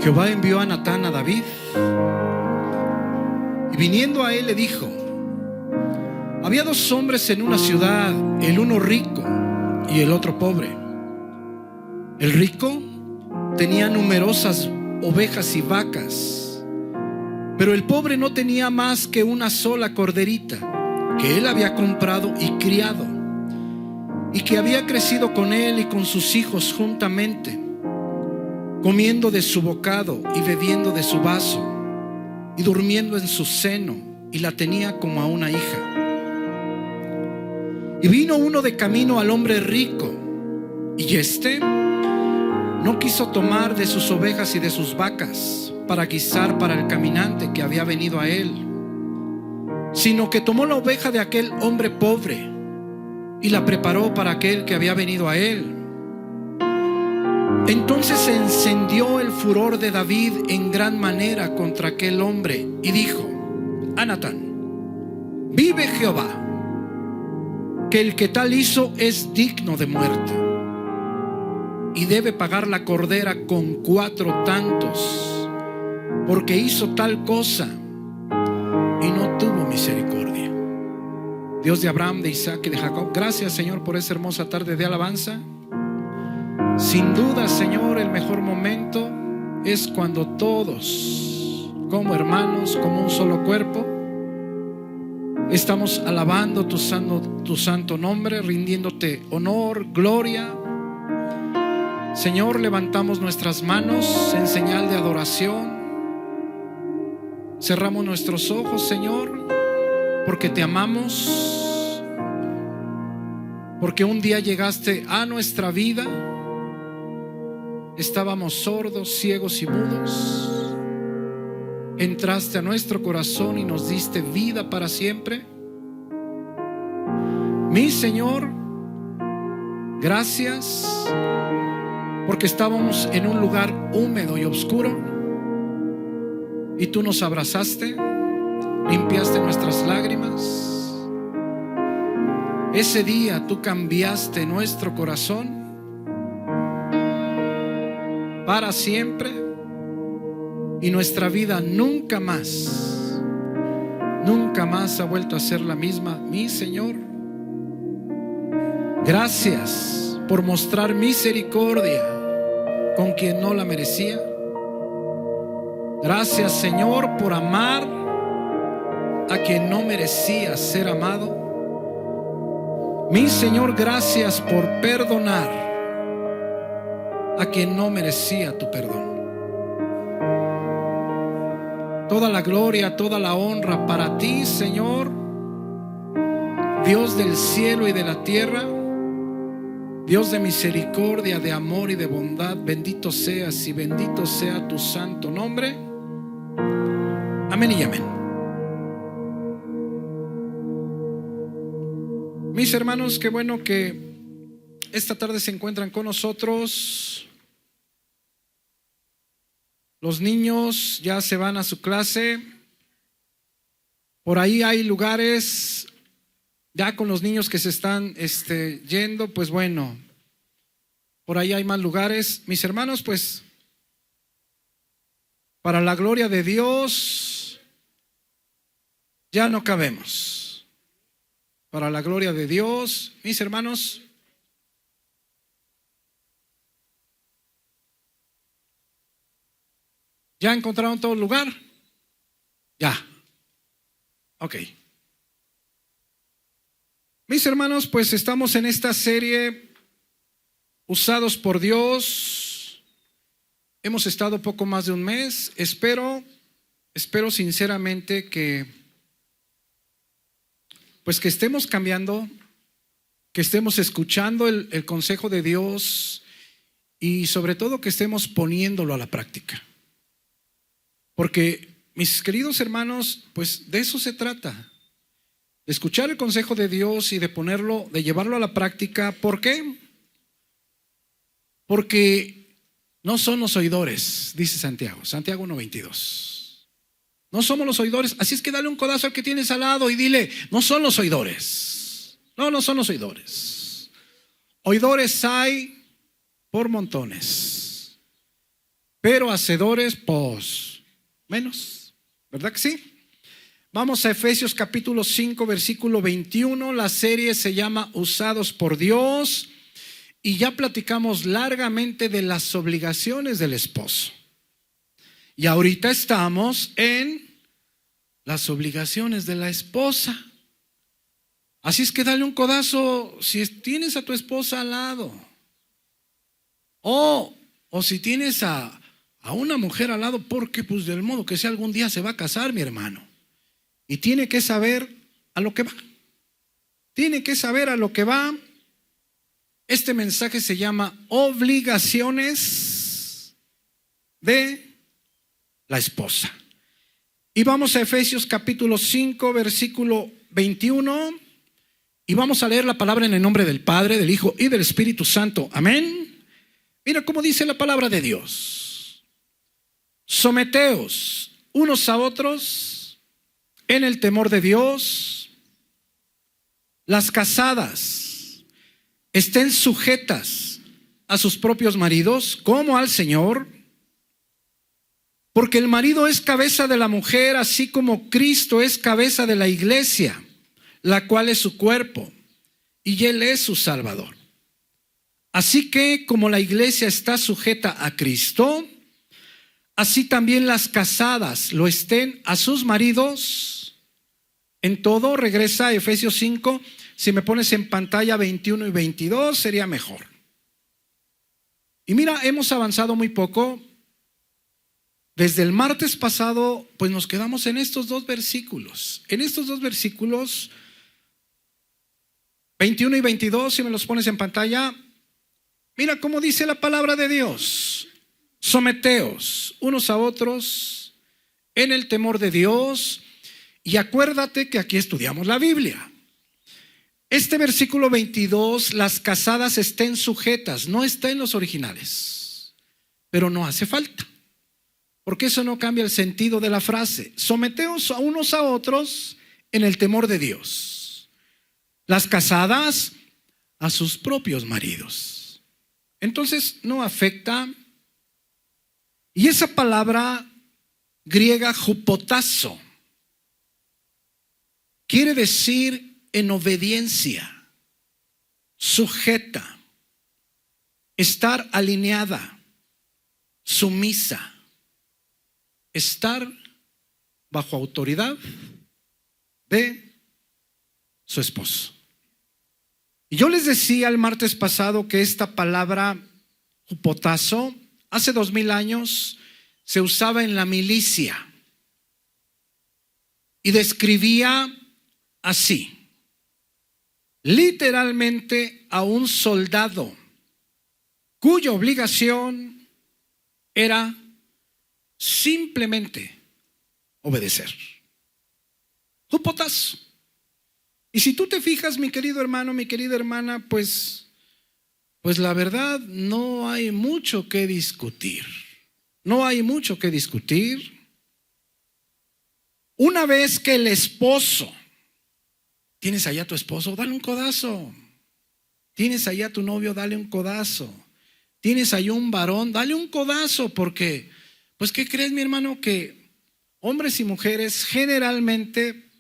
Jehová envió a Natán a David, y viniendo a él le dijo: había dos hombres en una ciudad, el uno rico y el otro pobre. El rico tenía numerosas ovejas y vacas, pero el pobre no tenía más que una sola corderita que él había comprado y criado, y que había crecido con él y con sus hijos juntamente, comiendo de su bocado y bebiendo de su vaso, y durmiendo en su seno, y la tenía como a una hija. Y vino uno de camino al hombre rico, y éste no quiso tomar de sus ovejas y de sus vacas para guisar para el caminante que había venido a él, sino que tomó la oveja de aquel hombre pobre y la preparó para aquel que había venido a él. Entonces se encendió el furor de David en gran manera contra aquel hombre, y dijo a Natán: vive Jehová, que el que tal hizo es digno de muerte, y debe pagar la cordera con 4 tantos, porque hizo tal cosa y no tuvo misericordia. Dios de Abraham, de Isaac y de Jacob, gracias, Señor, por esa hermosa tarde de alabanza. Sin duda, Señor, el mejor momento es cuando todos, como hermanos, como un solo cuerpo, estamos alabando tu santo nombre, rindiéndote honor, gloria. Señor, levantamos nuestras manos en señal de adoración. Cerramos nuestros ojos, Señor, porque te amamos, porque un día llegaste a nuestra vida. Estábamos sordos, ciegos y mudos. Entraste a nuestro corazón y nos diste vida para siempre. Mi Señor, gracias, porque estábamos en un lugar húmedo y oscuro, y tú nos abrazaste, limpiaste nuestras lágrimas. Ese día tú cambiaste nuestro corazón para siempre, y nuestra vida nunca más ha vuelto a ser la misma. Mi Señor, gracias por mostrar misericordia con quien no la merecía. Gracias, Señor, por amar a quien no merecía ser amado. Mi Señor, gracias por perdonar a quien no merecía tu perdón. Toda la gloria, toda la honra para ti, Señor, Dios del cielo y de la tierra, Dios de misericordia, de amor y de bondad. Bendito seas y bendito sea tu santo nombre. Amén y amén. Mis hermanos, qué bueno que esta tarde se encuentran con nosotros. Los niños ya se van a su clase. Por ahí hay lugares ya con los niños que se están yendo. Pues bueno, por ahí hay más lugares. Mis hermanos, pues para la gloria de Dios ya no cabemos. Para la gloria de Dios, mis hermanos, ¿ya encontraron todo el lugar? Ya. Ok. Mis hermanos, pues estamos en esta serie Usados por Dios. Hemos estado poco más de un mes. Espero sinceramente que estemos cambiando, que estemos escuchando el consejo de Dios, y sobre todo que estemos poniéndolo a la práctica. Porque, mis queridos hermanos, pues de eso se trata, de escuchar el consejo de Dios y de llevarlo a la práctica. ¿Por qué? Porque no son los oidores, dice Santiago 1:22. No somos los oidores. Así es que dale un codazo al que tienes al lado y dile: no son los oidores. No son los oidores. Oidores hay por montones. pero hacedores, pues, menos. ¿Verdad que sí? Vamos a Efesios capítulo 5, versículo 21. La serie se llama Usados por Dios. Y ya platicamos largamente de las obligaciones del esposo. Y ahorita estamos en las obligaciones de la esposa. Así es que dale un codazo si tienes a tu esposa al lado. O si tienes a una mujer al lado, porque pues del modo que sea algún día se va a casar, mi hermano. Y tiene que saber a lo que va. Tiene que saber a lo que va. Este mensaje se llama Obligaciones de la esposa. Y vamos a Efesios capítulo 5, versículo 21. Y vamos a leer la palabra en el nombre del Padre, del Hijo y del Espíritu Santo. Amén. Mira cómo dice la palabra de Dios. Someteos unos a otros en el temor de Dios. Las casadas estén sujetas a sus propios maridos como al Señor, porque el marido es cabeza de la mujer, así como Cristo es cabeza de la iglesia, la cual es su cuerpo, y Él es su Salvador. Así que como la iglesia está sujeta a Cristo, así también las casadas lo estén a sus maridos en todo. Regresa a Efesios 5. Si me pones en pantalla 21 y 22 sería mejor. Y mira, hemos avanzado muy poco. Desde el martes pasado, pues nos quedamos en estos dos versículos. En estos dos versículos, 21 y 22, si me los pones en pantalla, mira cómo dice la palabra de Dios. Someteos unos a otros en el temor de Dios. Y acuérdate que aquí estudiamos la Biblia. Este versículo 22, las casadas estén sujetas, no está en los originales, pero no hace falta, porque eso no cambia el sentido de la frase. Someteos a unos a otros en el temor de Dios. Las casadas a sus propios maridos. Entonces no afecta. Y esa palabra griega hupotazo quiere decir en obediencia, sujeta, estar alineada, sumisa, estar bajo autoridad de su esposo. Y yo les decía el martes pasado que esta palabra hupotazo hace 2000 años se usaba en la milicia y describía así, literalmente a un soldado cuya obligación era simplemente obedecer. Hupotazo. Y si tú te fijas, mi querido hermano, mi querida hermana, pues la verdad no hay mucho que discutir. No hay mucho que discutir. Una vez que el esposo, tienes allá a tu esposo, dale un codazo. Tienes allá a tu novio, dale un codazo. Tienes allá un varón, dale un codazo, porque, pues, ¿qué crees, mi hermano? Que hombres y mujeres generalmente,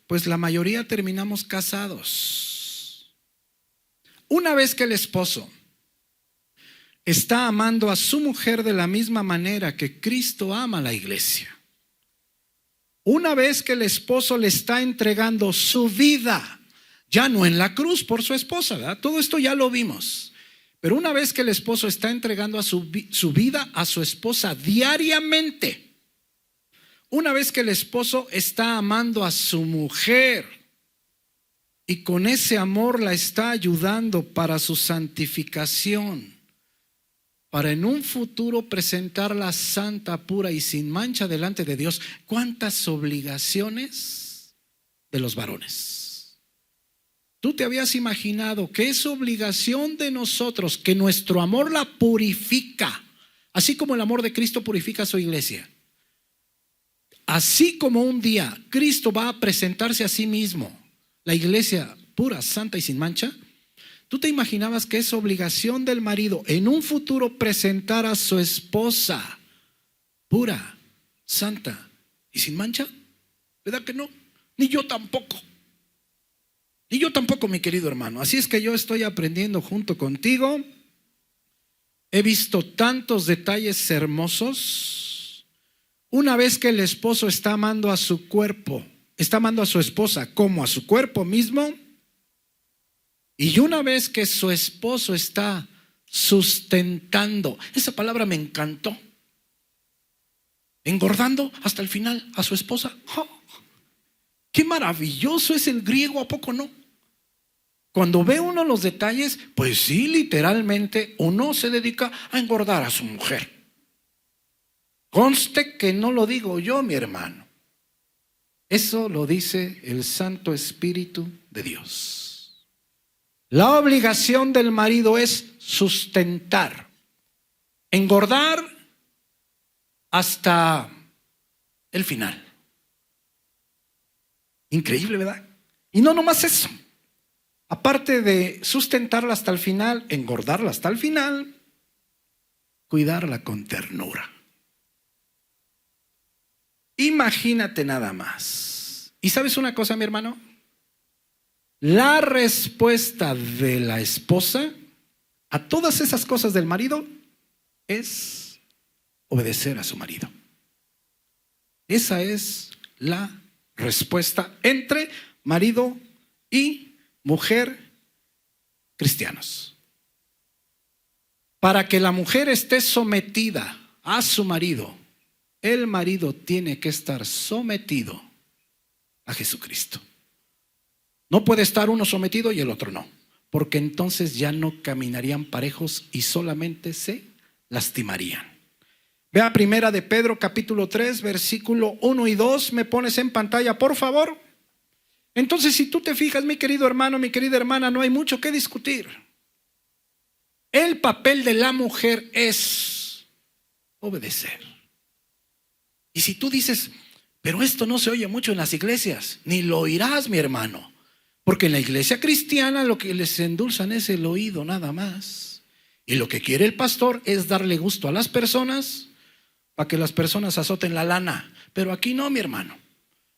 pues la mayoría terminamos casados. Una vez que el esposo está amando a su mujer de la misma manera que Cristo ama a la iglesia, una vez que el esposo le está entregando su vida, ya no en la cruz por su esposa, ¿verdad? Todo esto ya lo vimos. Pero una vez que el esposo está entregando a su vida a su esposa diariamente, una vez que el esposo está amando a su mujer y con ese amor la está ayudando para su santificación, para en un futuro presentarla santa, pura y sin mancha delante de Dios. ¿Cuántas obligaciones de los varones? ¿Tú te habías imaginado que es obligación de nosotros que nuestro amor la purifica, así como el amor de Cristo purifica a su iglesia? Así como un día Cristo va a presentarse a sí mismo, la iglesia pura, santa y sin mancha, ¿tú te imaginabas que es obligación del marido en un futuro presentar a su esposa pura, santa y sin mancha? ¿Verdad que no? Ni yo tampoco. Ni yo tampoco, mi querido hermano. Así es que yo estoy aprendiendo junto contigo. He visto tantos detalles hermosos. Una vez que el esposo está amando a su cuerpo, está amando a su esposa como a su cuerpo mismo, y una vez que su esposo está sustentando, esa palabra me encantó, engordando hasta el final a su esposa. ¡Oh! ¡Qué maravilloso es el griego! ¿A poco no? Cuando ve uno los detalles, pues sí, literalmente uno se dedica a engordar a su mujer. Conste que no lo digo yo, mi hermano. Eso lo dice el Santo Espíritu de Dios. La obligación del marido es sustentar, engordar hasta el final. Increíble, ¿verdad? Y no nomás eso. Aparte de sustentarla hasta el final, engordarla hasta el final, cuidarla con ternura. Imagínate nada más. ¿Y sabes una cosa, mi hermano? La respuesta de la esposa a todas esas cosas del marido es obedecer a su marido. Esa es la respuesta entre marido y mujer cristianos. Para que la mujer esté sometida a su marido, el marido tiene que estar sometido a Jesucristo. No puede estar uno sometido y el otro no, porque entonces ya no caminarían parejos y solamente se lastimarían. Vea primera de Pedro capítulo 3 versículo 1 y 2. ¿Me pones en pantalla, por favor? Entonces, si tú te fijas, mi querido hermano, mi querida hermana, no hay mucho que discutir. El papel de la mujer es obedecer. Y si tú dices, pero esto no se oye mucho en las iglesias, ni lo oirás, mi hermano, porque en la iglesia cristiana lo que les endulzan es el oído nada más. Y lo que quiere el pastor es darle gusto a las personas para que las personas azoten la lana. Pero aquí no, mi hermano.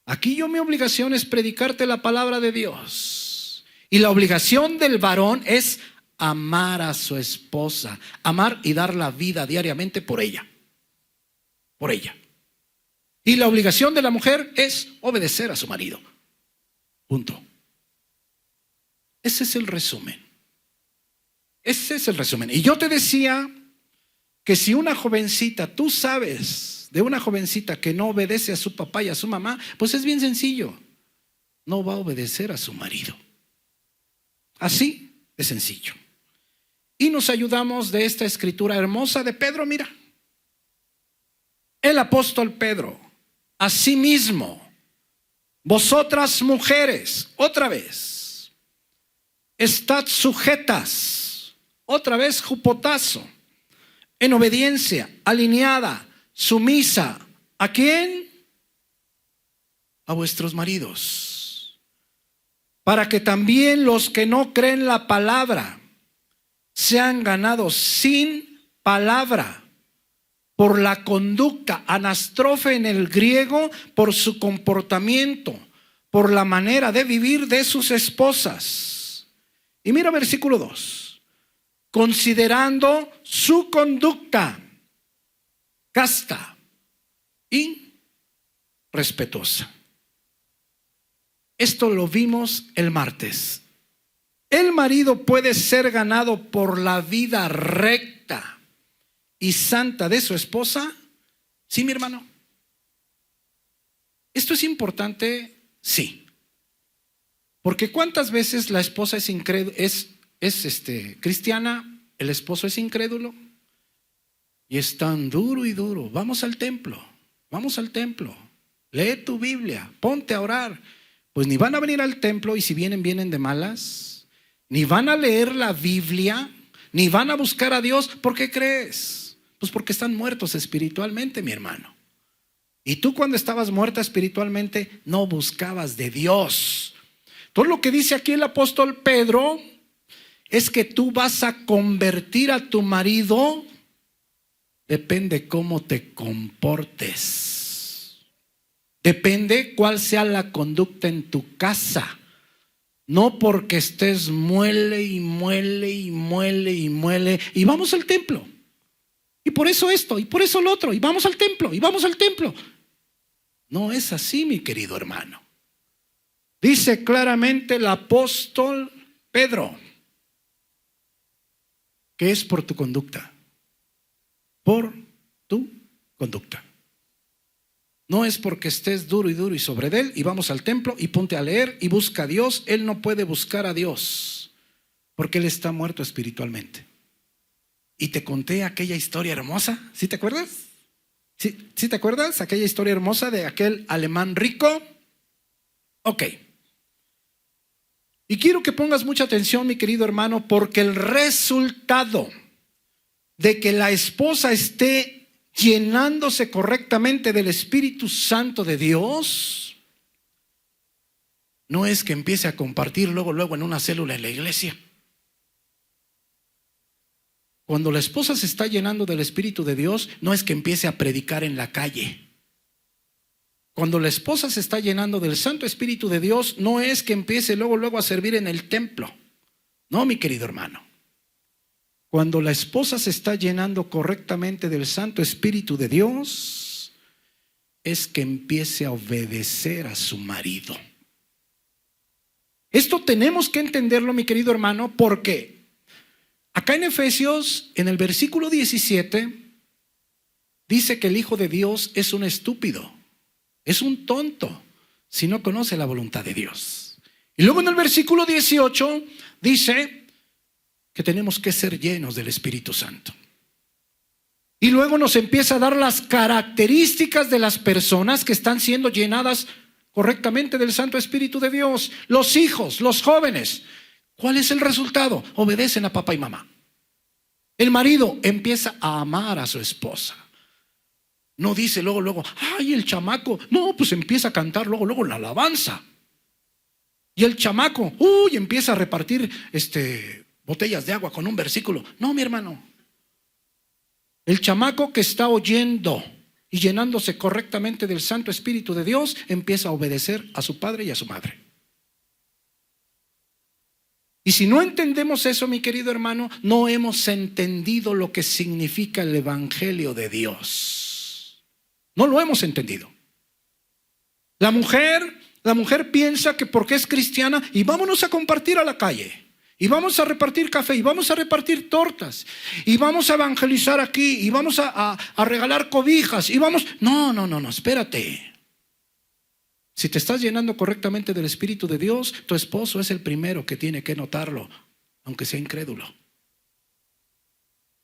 Aquí mi obligación es predicarte la palabra de Dios. Y la obligación del varón es amar a su esposa, amar y dar la vida diariamente por ella. Por ella. Y la obligación de la mujer es obedecer a su marido. Punto. Ese es el resumen. Ese es el resumen. Y yo te decía que si una jovencita, tú sabes de una jovencita que no obedece a su papá y a su mamá, pues es bien sencillo. No va a obedecer a su marido. Así de sencillo. Y nos ayudamos de esta escritura hermosa de Pedro, mira. El apóstol Pedro, asimismo, vosotras mujeres, otra vez, estad sujetas, otra vez jupotazo, en obediencia, alineada, sumisa. ¿A quién? A vuestros maridos. Para que también los que no creen la palabra sean ganados sin palabra por la conducta, anastrofe en el griego, por su comportamiento, por la manera de vivir de sus esposas. Y mira versículo 2. Considerando su conducta casta y respetuosa. Esto lo vimos el martes. El marido puede ser ganado por la vida recta y santa de su esposa. ¿Sí, mi hermano? ¿Esto es importante? Sí. Porque ¿cuántas veces la esposa es cristiana, el esposo es incrédulo? Y es tan duro y duro. Vamos al templo, lee tu Biblia, ponte a orar. Pues ni van a venir al templo, y si vienen, vienen de malas. Ni van a leer la Biblia, ni van a buscar a Dios. ¿Por qué crees? Pues porque están muertos espiritualmente, mi hermano. Y tú, cuando estabas muerta espiritualmente, no buscabas de Dios. Todo lo que dice aquí el apóstol Pedro es que tú vas a convertir a tu marido Depende cómo te comportes. Depende cuál sea la conducta en tu casa. No porque estés muele y muele y muele y muele y vamos al templo. Y por eso esto, y por eso lo otro, y vamos al templo, y vamos al templo. No es así, mi querido hermano. Dice claramente el apóstol Pedro que es por tu conducta. Por tu conducta. No es porque estés duro y sobre él y vamos al templo y ponte a leer y busca a Dios. Él no puede buscar a Dios porque él está muerto espiritualmente. Y te conté aquella historia hermosa, ¿sí te acuerdas? ¿Sí te acuerdas? Aquella historia hermosa de aquel alemán rico. Ok. Y quiero que pongas mucha atención, mi querido hermano, porque el resultado de que la esposa esté llenándose correctamente del Espíritu Santo de Dios no es que empiece a compartir luego en una célula en la iglesia. Cuando la esposa se está llenando del Espíritu de Dios, no es que empiece a predicar en la calle. Cuando la esposa se está llenando del Santo Espíritu de Dios, no es que empiece luego a servir en el templo. No, mi querido hermano. Cuando la esposa se está llenando correctamente del Santo Espíritu de Dios, es que empiece a obedecer a su marido. Esto tenemos que entenderlo, mi querido hermano, porque acá en Efesios, en el versículo 17, dice que el Hijo de Dios es un estúpido, es un tonto, si no conoce la voluntad de Dios. Y luego en el versículo 18 dice que tenemos que ser llenos del Espíritu Santo. Y luego nos empieza a dar las características de las personas que están siendo llenadas correctamente del Santo Espíritu de Dios. Los hijos, los jóvenes. ¿Cuál es el resultado? Obedecen a papá y mamá. El marido empieza a amar a su esposa. No dice luego, ay, el chamaco. No, pues empieza a cantar luego la alabanza. Y el chamaco, empieza a repartir botellas de agua con un versículo. No, mi hermano. El chamaco que está oyendo y llenándose correctamente del Santo Espíritu de Dios empieza a obedecer a su padre y a su madre. Y si no entendemos eso, mi querido hermano, no hemos entendido lo que significa el Evangelio de Dios. No lo hemos entendido. La mujer piensa que porque es cristiana y vámonos a compartir a la calle. Y vamos a repartir café, y vamos a repartir tortas, y vamos a evangelizar aquí, y vamos a regalar cobijas, y vamos... No, espérate. Si te estás llenando correctamente del Espíritu de Dios, tu esposo es el primero que tiene que notarlo, aunque sea incrédulo.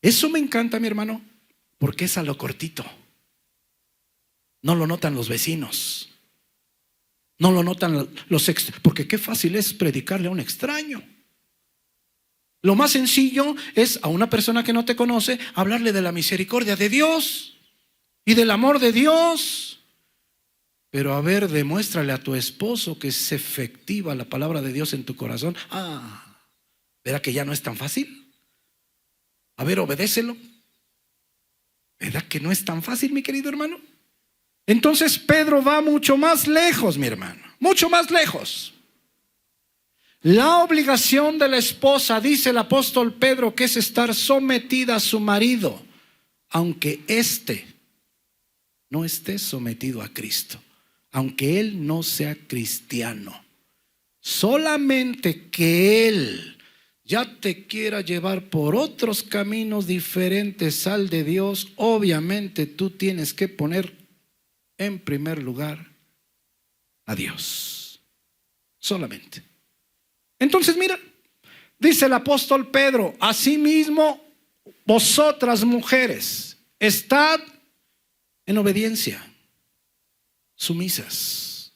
Eso me encanta, mi hermano, porque es a lo cortito. No lo notan los vecinos. No lo notan porque qué fácil es predicarle a un extraño. Lo más sencillo es a una persona que no te conoce hablarle de la misericordia de Dios y del amor de Dios. Pero a ver, demuéstrale a tu esposo que es efectiva la palabra de Dios en tu corazón. ¿Verdad que ya no es tan fácil? A ver, obedécelo. ¿Verdad que no es tan fácil, mi querido hermano? Entonces Pedro va mucho más lejos, mi hermano, mucho más lejos. La obligación de la esposa, dice el apóstol Pedro, que es estar sometida a su marido, aunque éste no esté sometido a Cristo, aunque él no sea cristiano. Solamente que él ya te quiera llevar por otros caminos diferentes al de Dios, obviamente tú tienes que poner en primer lugar a Dios. Solamente. Entonces mira, dice el apóstol Pedro, asimismo vosotras mujeres, estad en obediencia, sumisas,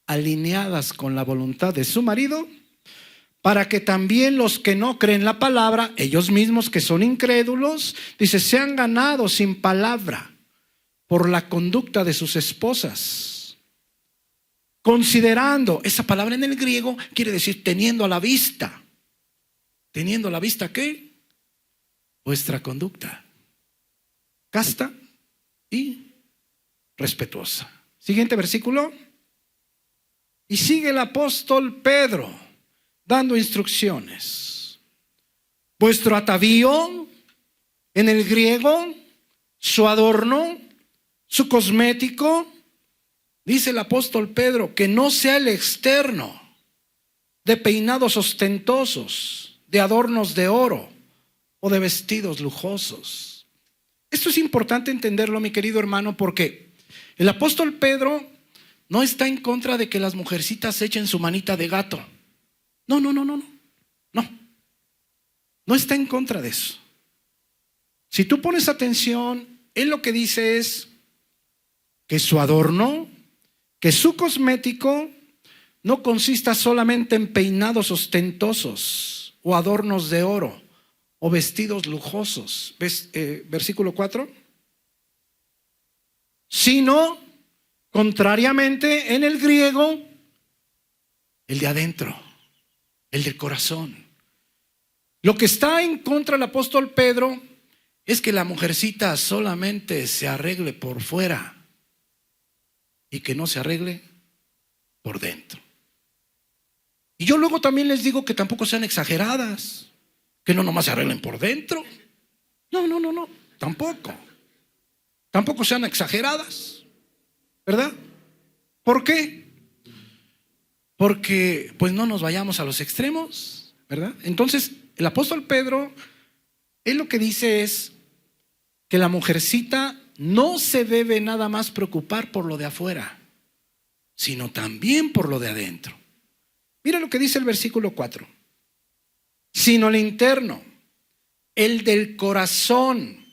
alineadas con la voluntad de su marido, para que también los que no creen la palabra, ellos mismos que son incrédulos, dice, sean ganados sin palabra por la conducta de sus esposas. Considerando, esa palabra en el griego quiere decir teniendo a la vista. ¿Teniendo a la vista qué? Vuestra conducta. casta y respetuosa. Siguiente versículo. Y sigue el apóstol Pedro dando instrucciones. Vuestro atavío, en el griego, su adorno, su cosmético, dice el apóstol Pedro, que no sea el externo de peinados ostentosos, de adornos de oro o de vestidos lujosos. Esto es importante entenderlo, mi querido hermano, porque el apóstol Pedro no está en contra de que las mujercitas echen su manita de gato. No. No está en contra de eso. Si tú pones atención, él lo que dice es que su adorno, que su cosmético no consista solamente en peinados ostentosos o adornos de oro o vestidos lujosos. ¿Ves? Versículo 4. Sino, contrariamente, en el griego, el de adentro, el del corazón. Lo que está en contra del apóstol Pedro es que la mujercita solamente se arregle por fuera y que no se arregle por dentro. Y yo luego también les digo que tampoco sean exageradas, que no nomás se arreglen por dentro. No, tampoco sean exageradas, ¿verdad? ¿Por qué? Porque pues no nos vayamos a los extremos, ¿verdad? Entonces el apóstol Pedro, él lo que dice es que la mujercita no se debe nada más preocupar por lo de afuera, sino también por lo de adentro. Mira lo que dice el versículo 4. Sino el interno, el del corazón,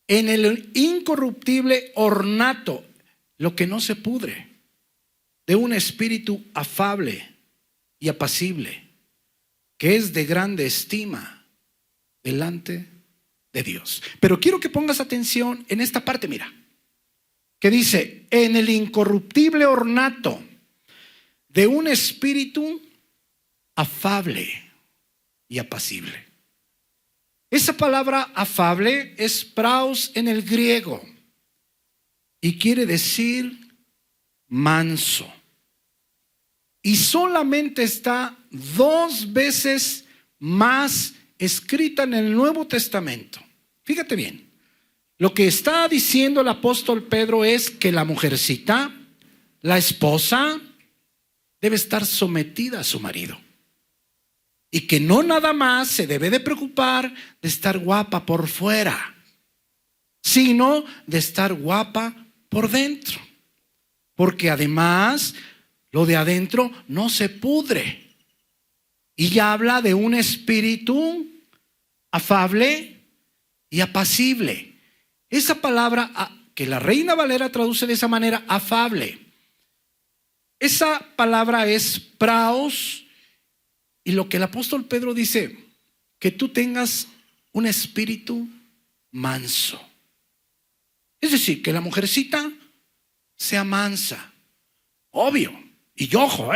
en el incorruptible ornato, lo que no se pudre, de un espíritu afable y apacible, que es de grande estima delante de Dios. Pero quiero que pongas atención en esta parte, mira, que dice, en el incorruptible ornato de un espíritu afable y apacible. Esa palabra afable es praus en el griego y quiere decir manso. Y solamente está 2 veces más escrita en el Nuevo Testamento. Fíjate bien, lo que está diciendo el apóstol Pedro es que la mujercita, la esposa, debe estar sometida a su marido. Y que no nada más se debe de preocupar de estar guapa por fuera, sino de estar guapa por dentro. Porque además, lo de adentro no se pudre. Y ya habla de un espíritu afable y apacible. Esa palabra que la Reina Valera traduce de esa manera, afable. Esa palabra es praos. Y lo que el apóstol Pedro dice, que tú tengas un espíritu manso. Es decir, que la mujercita sea mansa. Obvio. Y ojo,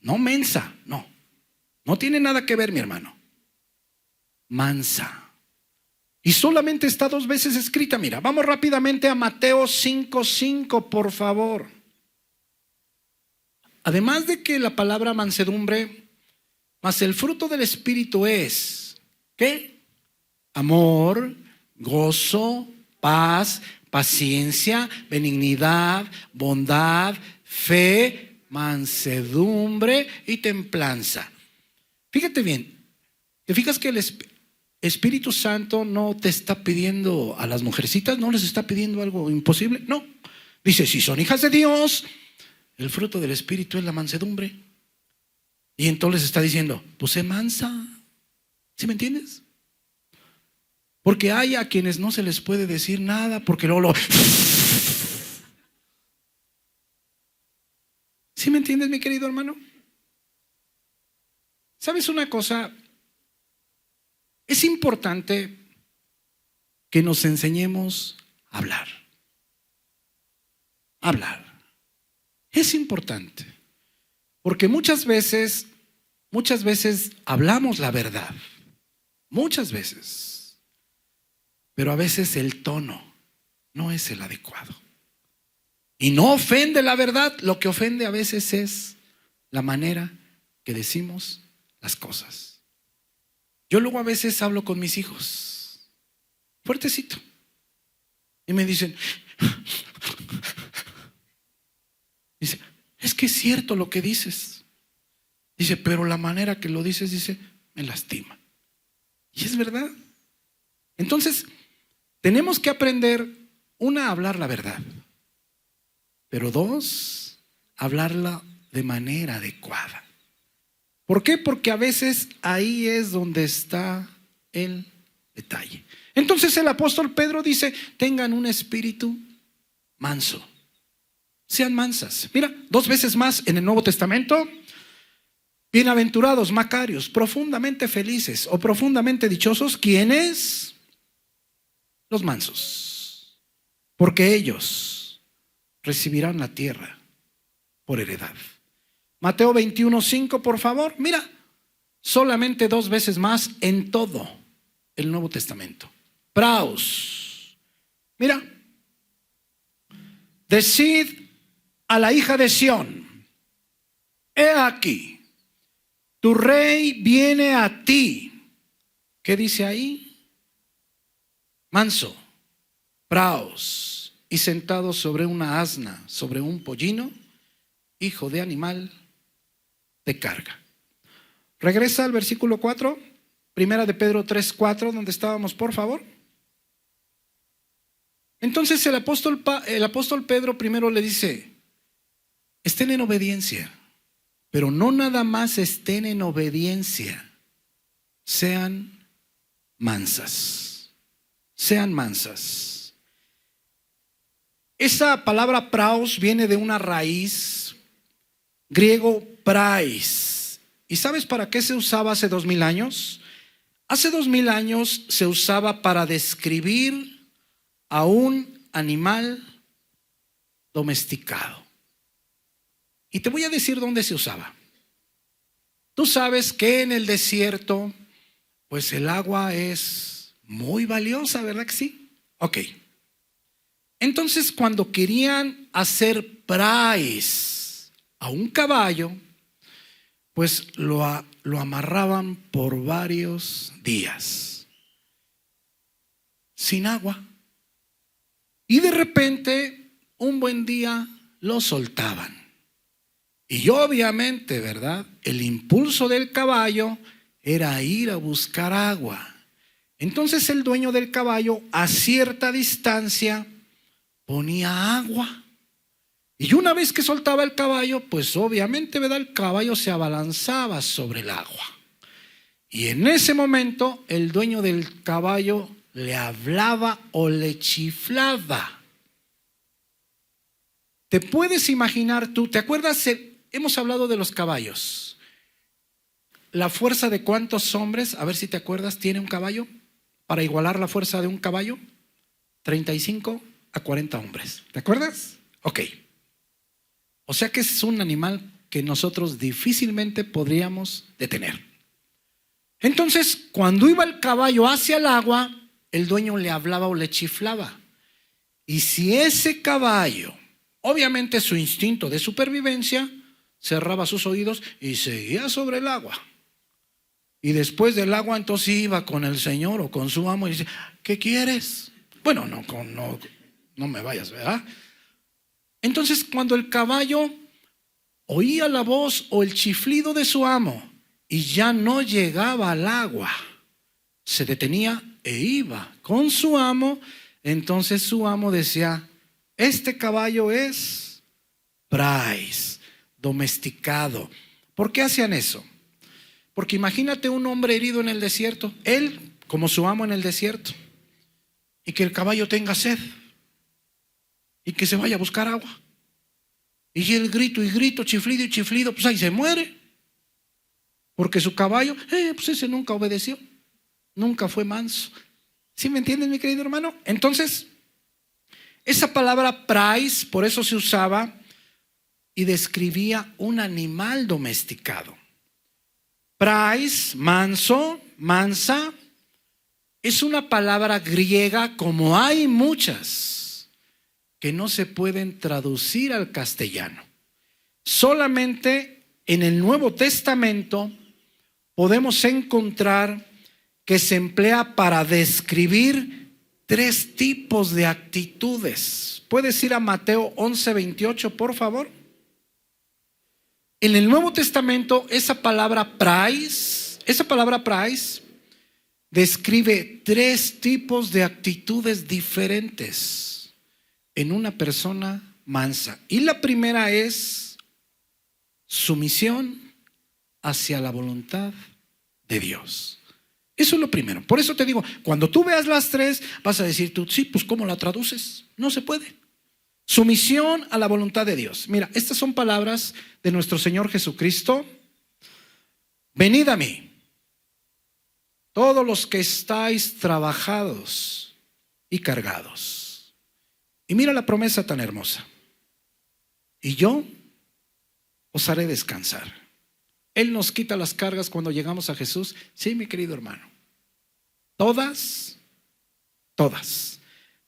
no mensa, no tiene nada que ver, mi hermano. Mansa. Y solamente está 2 veces escrita. Mira, vamos rápidamente a Mateo 5:5, por favor. Además de que la palabra mansedumbre, mas el fruto del Espíritu es, ¿qué? Amor, gozo, paz, paciencia, benignidad, bondad, fe, mansedumbre y templanza. Fíjate bien, ¿te fijas que el Espíritu Santo no te está pidiendo a las mujercitas, no les está pidiendo algo imposible? No, dice, si son hijas de Dios, el fruto del Espíritu es la mansedumbre. Y entonces está diciendo, pues sé mansa. ¿Sí me entiendes? Porque hay a quienes no se les puede decir nada, porque luego ¿Sí me entiendes, mi querido hermano? ¿Sabes una cosa? Es importante que nos enseñemos a hablar. Hablar. Es importante. Porque muchas veces hablamos la verdad. Muchas veces. Pero a veces el tono no es el adecuado. Y no ofende la verdad, lo que ofende a veces es la manera que decimos las cosas. Yo luego a veces hablo con mis hijos, fuertecito, y me dicen, dice, es que es cierto lo que dices. Dice, pero la manera que lo dices, dice, me lastima. Y es verdad. Entonces, tenemos que aprender, una, a hablar la verdad, pero dos, hablarla de manera adecuada. ¿Por qué? Porque a veces ahí es donde está el detalle. Entonces el apóstol Pedro dice, tengan un espíritu manso. Sean mansas. Mira, 2 veces más en el Nuevo Testamento. Bienaventurados, macarios, profundamente felices o profundamente dichosos, ¿quiénes? Los mansos, porque ellos recibirán la tierra por heredad. Mateo 21:5, por favor. Mira, solamente 2 veces más en todo el Nuevo Testamento. Praos. Mira, decid a la hija de Sión, he aquí, tu rey viene a ti. ¿Qué dice ahí? Manso, praos, y sentado sobre una asna, sobre un pollino, hijo de animal de carga. Regresa al versículo 4, primera de Pedro 3:4, donde estábamos, por favor. Entonces el apóstol Pedro primero le dice, estén en obediencia, pero no nada más estén en obediencia, sean mansas, sean mansas. Esa palabra praos viene de una raíz griego prais. ¿Y sabes para qué se usaba hace 2000 años? Hace 2000 años se usaba para describir a un animal domesticado. Y te voy a decir dónde se usaba. Tú sabes que en el desierto, pues el agua es muy valiosa, ¿verdad que sí? Ok. Entonces, cuando querían hacer prais a un caballo, pues lo amarraban por varios días sin agua. Y de repente, un buen día, lo soltaban. Y obviamente, ¿verdad? El impulso del caballo era ir a buscar agua. Entonces el dueño del caballo a cierta distancia ponía agua. Y una vez que soltaba el caballo, pues obviamente, ¿verdad? El caballo se abalanzaba sobre el agua. Y en ese momento el dueño del caballo le hablaba o le chiflaba. ¿Te puedes imaginar tú? ¿Te acuerdas? Hemos hablado de los caballos. ¿La fuerza de cuántos hombres, a ver si te acuerdas, tiene un caballo? Para igualar la fuerza de un caballo, 35 a 40 hombres. ¿Te acuerdas? Ok. O sea que es un animal que nosotros difícilmente podríamos detener. Entonces, cuando iba el caballo hacia el agua, el dueño le hablaba o le chiflaba. Y si ese caballo, obviamente su instinto de supervivencia, cerraba sus oídos y seguía sobre el agua. Y después del agua entonces iba con el Señor o con su amo y dice, ¿qué quieres? Bueno, no me vayas, ¿verdad? Entonces cuando el caballo oía la voz o el chiflido de su amo y ya no llegaba al agua, se detenía e iba con su amo. Entonces su amo decía, este caballo es prais, domesticado. ¿Por qué hacían eso? Porque imagínate un hombre herido en el desierto, él como su amo en el desierto, y que el caballo tenga sed y que se vaya a buscar agua. Y el grito y grito, chiflido y chiflido, pues ahí se muere. Porque su caballo, pues ese nunca obedeció, nunca fue manso. ¿Sí me entiendes, mi querido hermano? Entonces, esa palabra prais, por eso se usaba y describía un animal domesticado. Prais, manso, mansa, es una palabra griega como hay muchas. que no se pueden traducir al castellano. Solamente en el Nuevo Testamento podemos encontrar que se emplea para describir 3 tipos de actitudes. ¿Puedes ir a Mateo 11:28, por favor? En el Nuevo Testamento, esa palabra praise describe 3 tipos de actitudes diferentes en una persona mansa. Y la primera es sumisión hacia la voluntad de Dios. Eso es lo primero. Por eso te digo, cuando tú veas las 3, vas a decir tú, sí, pues ¿cómo la traduces? No se puede. Sumisión a la voluntad de Dios. Mira, estas son palabras de nuestro Señor Jesucristo. Venid a mí, todos los que estáis trabajados y cargados. Y mira la promesa tan hermosa. Y yo os haré descansar. Él nos quita las cargas cuando llegamos a Jesús. Sí, mi querido hermano. Todas.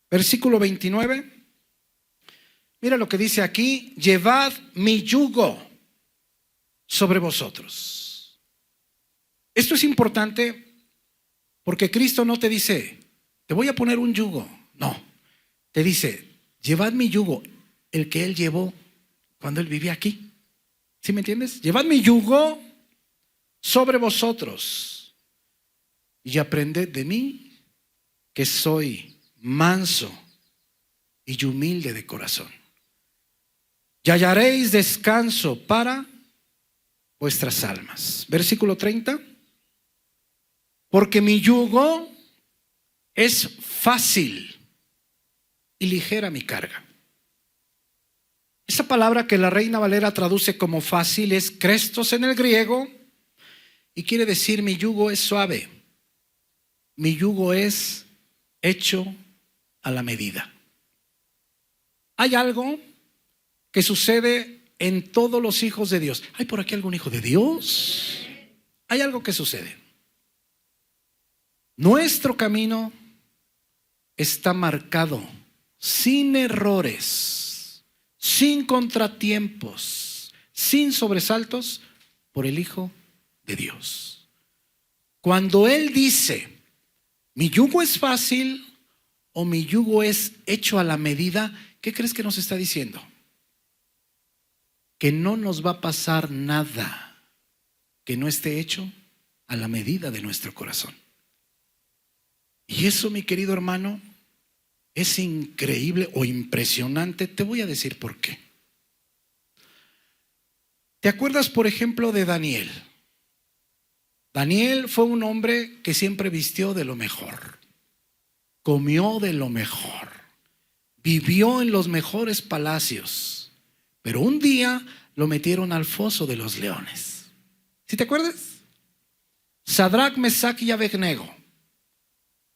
Versículo 29. Mira lo que dice aquí. Llevad mi yugo sobre vosotros. Esto es importante porque Cristo no te dice, te voy a poner un yugo. No, te dice, llevad mi yugo, el que Él llevó cuando Él vivía aquí. ¿Sí me entiendes? Llevad mi yugo sobre vosotros y aprended de mí, que soy manso y humilde de corazón. Y hallaréis descanso para vuestras almas. Versículo 30. Porque mi yugo es fácil y ligera mi carga. Esa palabra que la Reina Valera traduce como fácil es krestos en el griego y quiere decir mi yugo es suave. Mi yugo es hecho a la medida. Hay algo que sucede en todos los hijos de Dios. ¿Hay por aquí algún hijo de Dios? Hay algo que sucede. Nuestro camino está marcado sin errores, sin contratiempos, sin sobresaltos por el Hijo de Dios. Cuando Él dice, mi yugo es fácil o mi yugo es hecho a la medida, ¿qué crees que nos está diciendo? Que no nos va a pasar nada que no esté hecho a la medida de nuestro corazón. Y eso, mi querido hermano, es increíble o impresionante. Te voy a decir por qué. ¿Te acuerdas, por ejemplo, de Daniel? Daniel fue un hombre que siempre vistió de lo mejor, comió de lo mejor, vivió en los mejores palacios, pero un día lo metieron al foso de los leones. ¿Sí te acuerdas? Sadrac, Mesac y Abednego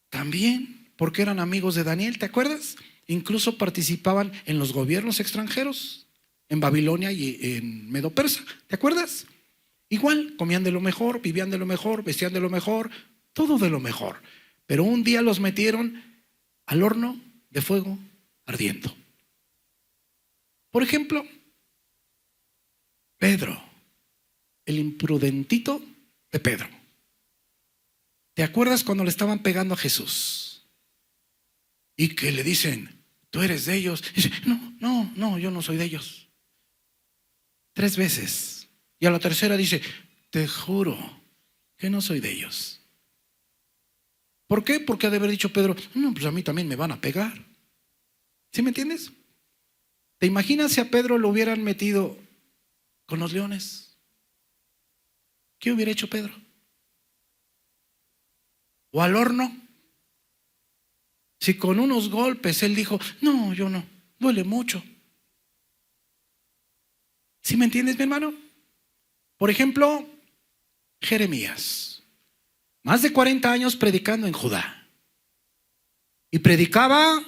también, porque eran amigos de Daniel, ¿te acuerdas? Incluso participaban en los gobiernos extranjeros, en Babilonia y en Medo-Persa, ¿te acuerdas? Igual, comían de lo mejor, vivían de lo mejor, vestían de lo mejor, todo de lo mejor. Pero un día los metieron al horno de fuego ardiendo. Por ejemplo, Pedro, el imprudentito de Pedro. ¿Te acuerdas cuando le estaban pegando a Jesús? Y que le dicen, tú eres de ellos. Y dice, no, yo no soy de ellos. 3 veces. Y a la tercera dice, te juro que no soy de ellos. ¿Por qué? Porque ha de haber dicho Pedro, no, pues a mí también me van a pegar. ¿Sí me entiendes? ¿Te imaginas si a Pedro lo hubieran metido con los leones? ¿Qué hubiera hecho Pedro? ¿O al horno? Si con unos golpes él dijo, no, yo no, duele mucho. ¿Sí me entiendes, mi hermano? Por ejemplo, Jeremías, más de 40 años predicando en Judá. Y predicaba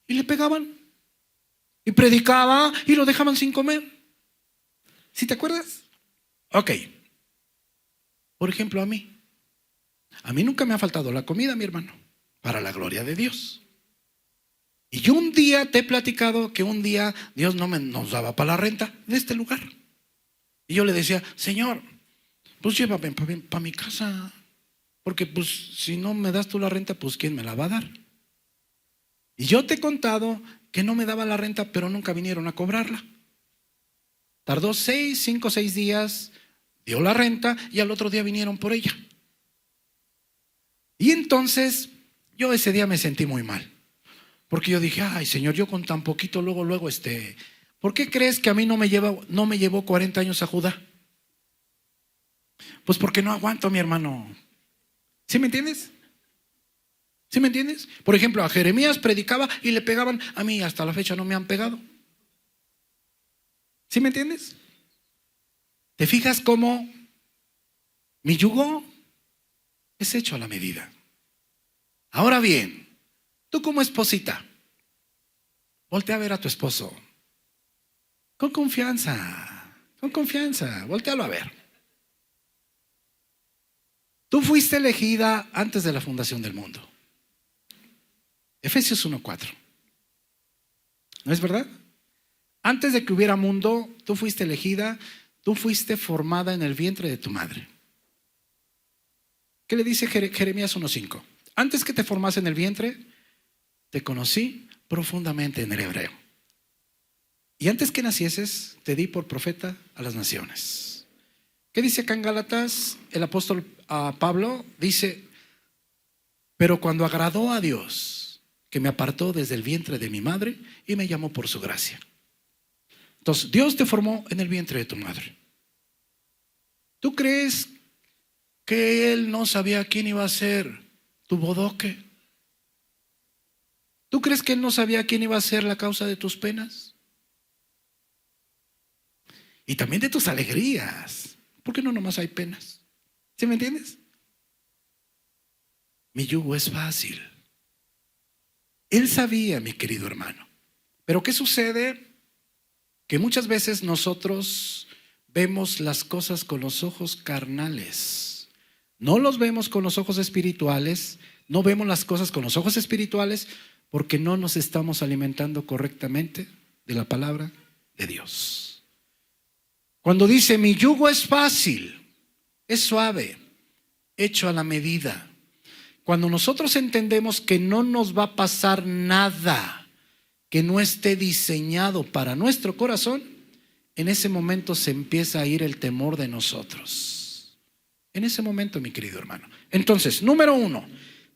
y le pegaban. Y predicaba y lo dejaban sin comer. ¿Sí te acuerdas? Ok. Por ejemplo, a mí nunca me ha faltado la comida, mi hermano, para la gloria de Dios. Y yo un día te he platicado que un día Dios nos daba para la renta de este lugar. Y yo le decía, Señor, pues llévame para mi casa, porque pues si no me das tú la renta, pues ¿quién me la va a dar? Y yo te he contado que no me daba la renta, pero nunca vinieron a cobrarla. Tardó 5 o 6 días, dio la renta y al otro día vinieron por ella. Y entonces yo ese día me sentí muy mal, porque yo dije, ay Señor, yo con tan poquito luego, ¿por qué crees que a mí no me llevó 40 años a Judá? Pues porque no aguanto, mi hermano. ¿Sí me entiendes? ¿Sí me entiendes? Por ejemplo, a Jeremías predicaba y le pegaban. A mí hasta la fecha no me han pegado. ¿Sí me entiendes? ¿Te fijas cómo mi yugo es hecho a la medida? Ahora bien, tú como esposita, voltea a ver a tu esposo con confianza, voltéalo a ver. Tú fuiste elegida antes de la fundación del mundo. Efesios 1:4. ¿No es verdad? Antes de que hubiera mundo, tú fuiste elegida, tú fuiste formada en el vientre de tu madre. ¿Qué le dice Jeremías 1:5? Antes que te formase en el vientre, te conocí profundamente en el hebreo. Y antes que nacieses, te di por profeta a las naciones. ¿Qué dice acá en Gálatas? El apóstol Pablo dice, pero cuando agradó a Dios, que me apartó desde el vientre de mi madre y me llamó por su gracia. Entonces, Dios te formó en el vientre de tu madre. ¿Tú crees que Él no sabía quién iba a ser tu bodoque? ¿Tú crees que Él no sabía quién iba a ser la causa de tus penas? Y también de tus alegrías. ¿Por qué no nomás hay penas? ¿Sí me entiendes? Mi yugo es fácil. Él sabía, mi querido hermano. Pero ¿qué sucede? Que muchas veces nosotros vemos las cosas con los ojos carnales. No los vemos con los ojos espirituales. No vemos las cosas con los ojos espirituales porque no nos estamos alimentando correctamente de la palabra de Dios. Cuando dice mi yugo es fácil, es suave, hecho a la medida. Cuando nosotros entendemos que no nos va a pasar nada que no esté diseñado para nuestro corazón, en ese momento se empieza a ir el temor de nosotros. En ese momento, mi querido hermano. Entonces, número 1,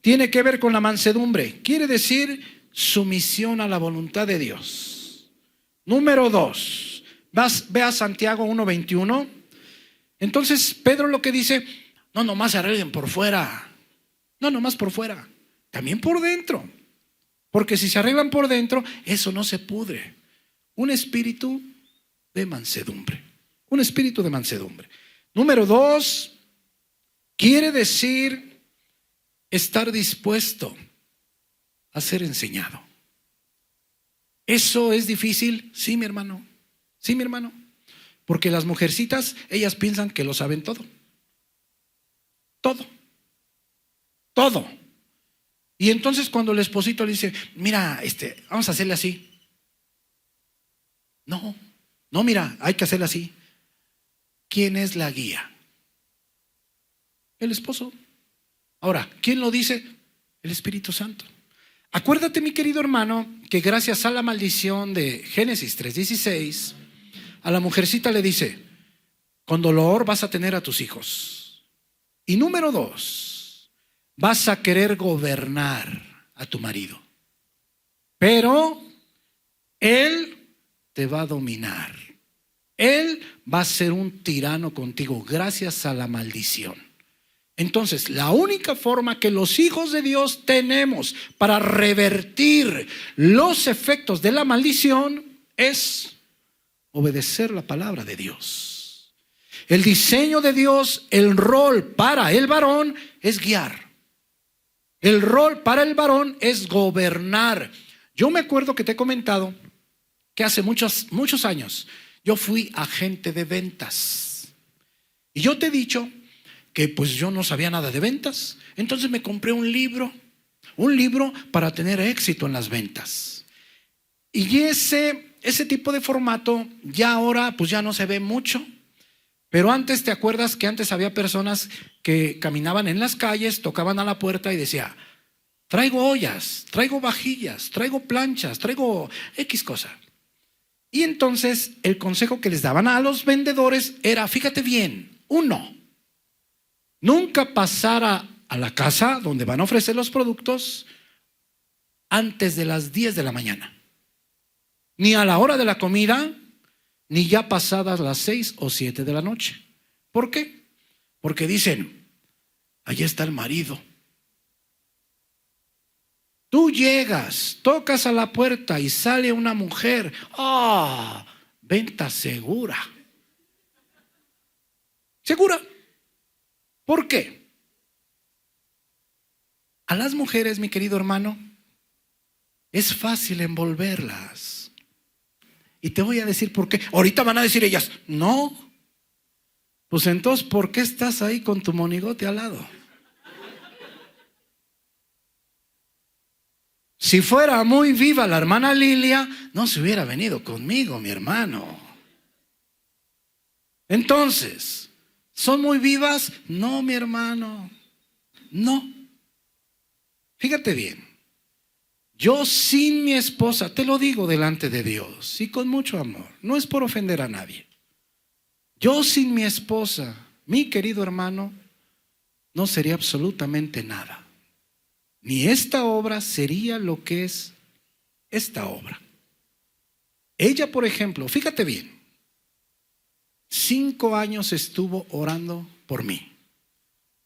tiene que ver con la mansedumbre. Quiere decir sumisión a la voluntad de Dios. Número 2. Ve a Santiago 1:21. Entonces Pedro lo que dice, no nomás se arreglen por fuera, no nomás por fuera, también por dentro, porque si se arreglan por dentro, eso no se pudre. Un espíritu de mansedumbre, un espíritu de mansedumbre. Número 2, quiere decir estar dispuesto a ser enseñado. ¿Eso es difícil? Sí, mi hermano. Sí, mi hermano. Porque las mujercitas, ellas piensan que lo saben todo. Todo. Todo. Y entonces cuando el esposito le dice, mira, vamos a hacerle así. No, mira, hay que hacerle así. ¿Quién es la guía? El esposo. Ahora, ¿quién lo dice? El Espíritu Santo. Acuérdate, mi querido hermano, que gracias a la maldición de Génesis 3:16, a la mujercita le dice, con dolor vas a tener a tus hijos. Y número 2, vas a querer gobernar a tu marido. Pero él te va a dominar. Él va a ser un tirano contigo gracias a la maldición. Entonces, la única forma que los hijos de Dios tenemos para revertir los efectos de la maldición es obedecer la palabra de Dios. El diseño de Dios, el rol para el varón es guiar. El rol para el varón es gobernar. Yo me acuerdo que te he comentado que hace muchos años yo fui agente de ventas. Y yo te he dicho que pues yo no sabía nada de ventas. Entonces me compré un libro para tener éxito en las ventas. Y ese tipo de formato ya ahora pues ya no se ve mucho. Pero antes, ¿te acuerdas que antes había personas que caminaban en las calles, tocaban a la puerta y decía: traigo ollas, traigo vajillas, traigo planchas, traigo X cosa? Y entonces el consejo que les daban a los vendedores era: fíjate bien, uno, nunca pasar a la casa donde van a ofrecer los productos antes de las 10 de la mañana, ni a la hora de la comida, ni ya pasadas las 6 o 7 de la noche. ¿Por qué? Porque dicen: allí está el marido. Tú llegas, tocas a la puerta y sale una mujer. ¡Ah! Venta segura. ¿Segura? ¿Por qué? A las mujeres, mi querido hermano, es fácil envolverlas. Y te voy a decir por qué. Ahorita van a decir ellas: no. Pues entonces, ¿por qué estás ahí con tu monigote al lado? Si fuera muy viva la hermana Lilia, no se hubiera venido conmigo, mi hermano. Entonces, ¿son muy vivas? No, mi hermano. No. Fíjate bien. Yo sin mi esposa, te lo digo delante de Dios y con mucho amor, no es por ofender a nadie. Yo sin mi esposa, mi querido hermano, no sería absolutamente nada. Ni esta obra sería lo que es esta obra. Ella, por ejemplo, fíjate bien, 5 años estuvo orando por mí.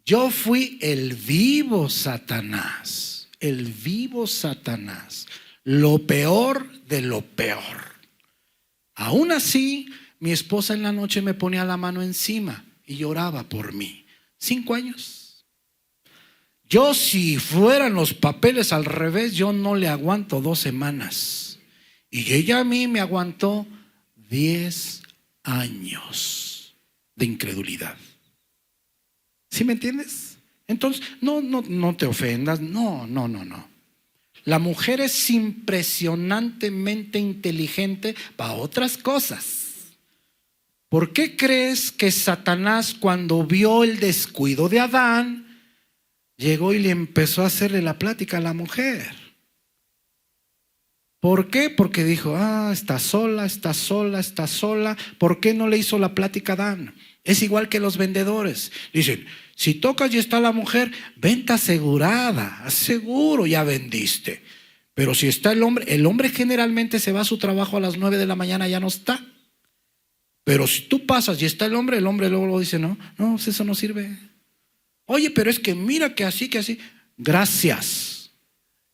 Yo fui el vivo Satanás. El vivo Satanás, lo peor de lo peor. Aún así, mi esposa en la noche me ponía la mano encima y lloraba por mí. 5 años. Yo, si fueran los papeles al revés, yo no le aguanto 2 semanas. Y ella a mí me aguantó 10 años de incredulidad. ¿Sí me entiendes? Entonces, no te ofendas, no. La mujer es impresionantemente inteligente para otras cosas. ¿Por qué crees que Satanás, cuando vio el descuido de Adán, llegó y le empezó a hacerle la plática a la mujer? ¿Por qué? Porque dijo: está sola. ¿Por qué no le hizo la plática a Adán? Es igual que los vendedores. Dicen: si tocas y está la mujer, venta asegurada, seguro ya vendiste. Pero si está el hombre generalmente se va a su trabajo a las 9 de la mañana, ya no está. Pero si tú pasas y está el hombre luego dice: no, eso no sirve. Oye, pero es que mira que así. Gracias.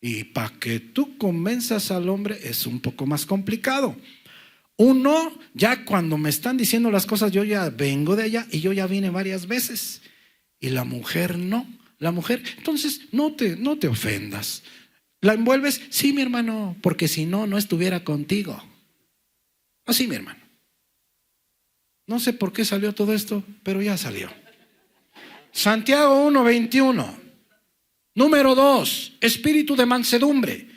Y para que tú convenzas al hombre es un poco más complicado. Uno, ya cuando me están diciendo las cosas, yo ya vengo de allá y yo ya vine varias veces. Y la mujer no. La mujer, entonces no te ofendas. ¿La envuelves? Sí, mi hermano, porque si no estuviera contigo. Así, mi hermano. No sé por qué salió todo esto, pero ya salió. Santiago 1:21. Número 2, espíritu de mansedumbre.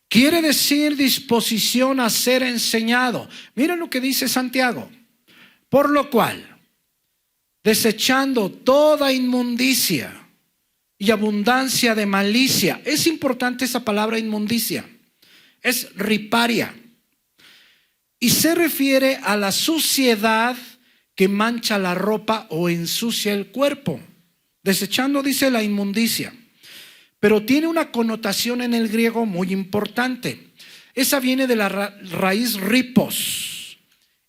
Quiere decir disposición a ser enseñado. Mira lo que dice Santiago. Por lo cual, desechando toda inmundicia y abundancia de malicia. Es importante esa palabra inmundicia. Es riparia. Y se refiere a la suciedad que mancha la ropa o ensucia el cuerpo. Desechando, dice, la inmundicia. Pero tiene una connotación en el griego muy importante. Esa viene de la raíz ripos.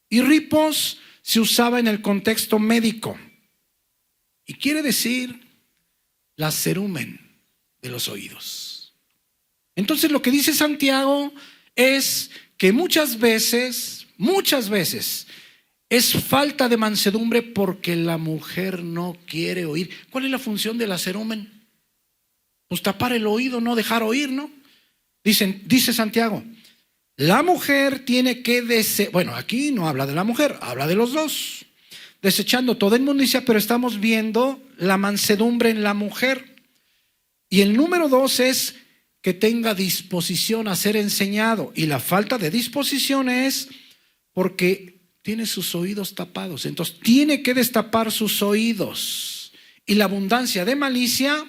Y ripos se usaba en el contexto médico. Y quiere decir la cerumen de los oídos. Entonces lo que dice Santiago es que muchas veces es falta de mansedumbre porque la mujer no quiere oír. ¿Cuál es la función de la cerumen? Pues tapar el oído, no dejar oír, ¿no? Dice Santiago, la mujer tiene que bueno, aquí no habla de la mujer, habla de los dos. Desechando toda inmundicia, pero estamos viendo la mansedumbre en la mujer. Y el número 2 es que tenga disposición a ser enseñado. Y la falta de disposición es porque tiene sus oídos tapados. Entonces tiene que destapar sus oídos. Y la abundancia de malicia,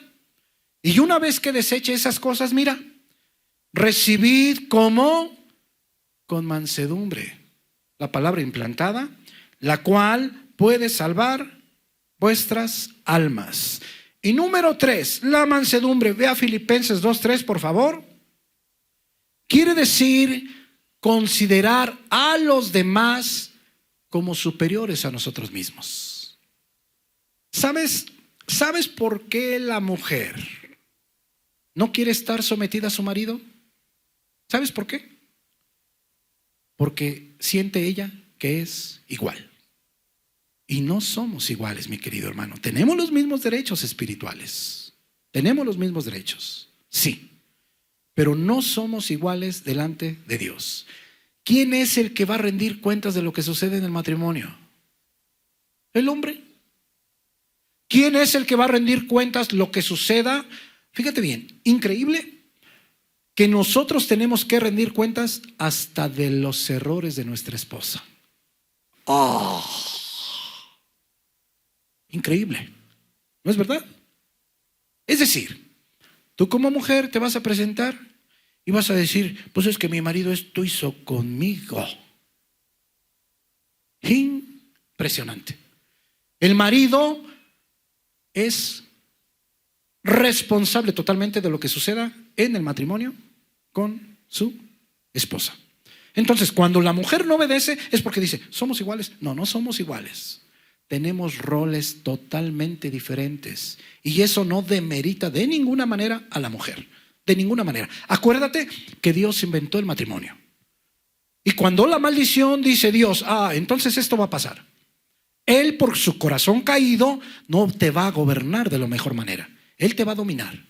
y una vez que deseche esas cosas, mira, recibid como con mansedumbre la palabra implantada, la cual puede salvar vuestras almas. Y número 3, la mansedumbre. Ve a Filipenses 2:3, por favor. Quiere decir considerar a los demás como superiores a nosotros mismos. ¿Sabes por qué la mujer no quiere estar sometida a su marido? ¿Sabes por qué? Porque siente ella que es igual. Y no somos iguales, mi querido hermano. Tenemos los mismos derechos espirituales. Tenemos los mismos derechos, sí. Pero no somos iguales delante de Dios. ¿Quién es el que va a rendir cuentas de lo que sucede en el matrimonio? El hombre. ¿Quién es el que va a rendir cuentas lo que suceda? Fíjate bien, increíble que nosotros tenemos que rendir cuentas hasta de los errores de nuestra esposa. ¡Oh! Increíble, ¿no es verdad? Es decir, tú como mujer te vas a presentar y vas a decir, pues es que mi marido esto hizo conmigo. Impresionante. El marido es responsable totalmente de lo que suceda en el matrimonio con su esposa. Entonces, cuando la mujer no obedece es porque dice, ¿somos iguales? No, no somos iguales. Tenemos roles totalmente diferentes y eso no demerita de ninguna manera a la mujer, de ninguna manera. Acuérdate que Dios inventó el matrimonio y cuando la maldición dice Dios, entonces esto va a pasar. Él por su corazón caído no te va a gobernar de la mejor manera. Él te va a dominar,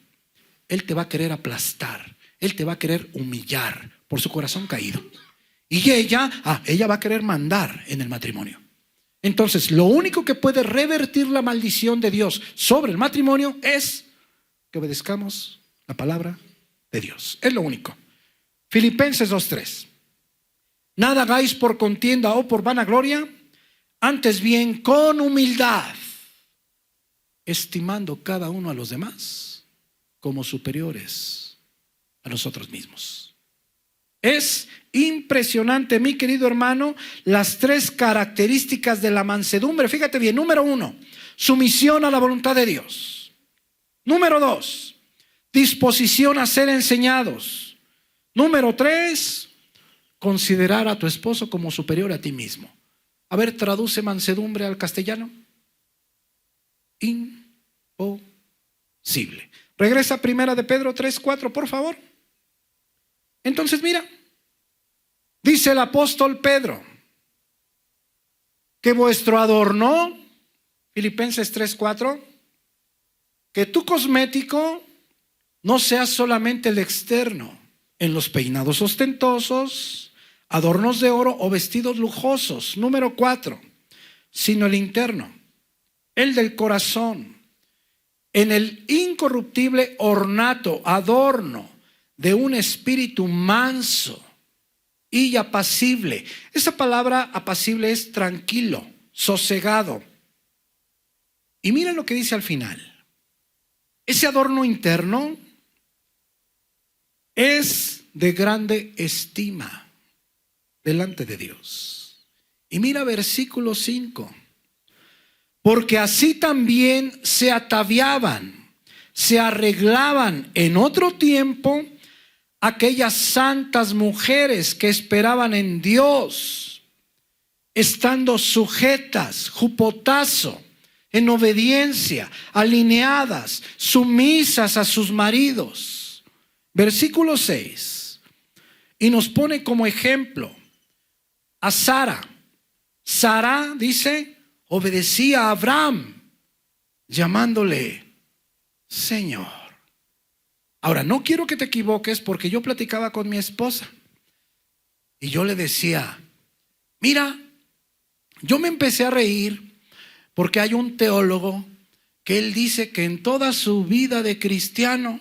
Él te va a querer aplastar, Él te va a querer humillar por su corazón caído. Y ella va a querer mandar en el matrimonio. Entonces, lo único que puede revertir la maldición de Dios sobre el matrimonio es que obedezcamos la palabra de Dios. Es lo único. Filipenses 2:3. Nada hagáis por contienda o por vanagloria, antes bien con humildad, estimando cada uno a los demás como superiores a nosotros mismos. Es impresionante, mi querido hermano, las 3 características de la mansedumbre. Fíjate bien, número 1, sumisión a la voluntad de Dios. Número 2, disposición a ser enseñados. Número 3, considerar a tu esposo como superior a ti mismo. A ver, traduce mansedumbre al castellano. Imposible. Regresa a Primera de Pedro 3:4, por favor. Entonces mira, dice el apóstol Pedro que vuestro adorno, Filipenses 3:4, que tu cosmético no sea solamente el externo, en los peinados ostentosos, adornos de oro o vestidos lujosos. Número 4, sino el interno, el del corazón, en el incorruptible ornato, adorno de un espíritu manso y apacible. Esa palabra apacible es tranquilo, sosegado. Y miren lo que dice al final. Ese adorno interno es de grande estima delante de Dios. Y mira versículo 5. Porque así también se ataviaban, se arreglaban en otro tiempo aquellas santas mujeres que esperaban en Dios, estando sujetas, jupotazo, en obediencia, alineadas, sumisas a sus maridos. Versículo 6. Y nos pone como ejemplo a Sara. Sara, dice, obedecía a Abraham, llamándole Señor. Ahora, no quiero que te equivoques porque yo platicaba con mi esposa y yo le decía, mira, yo me empecé a reír porque hay un teólogo que él dice que en toda su vida de cristiano,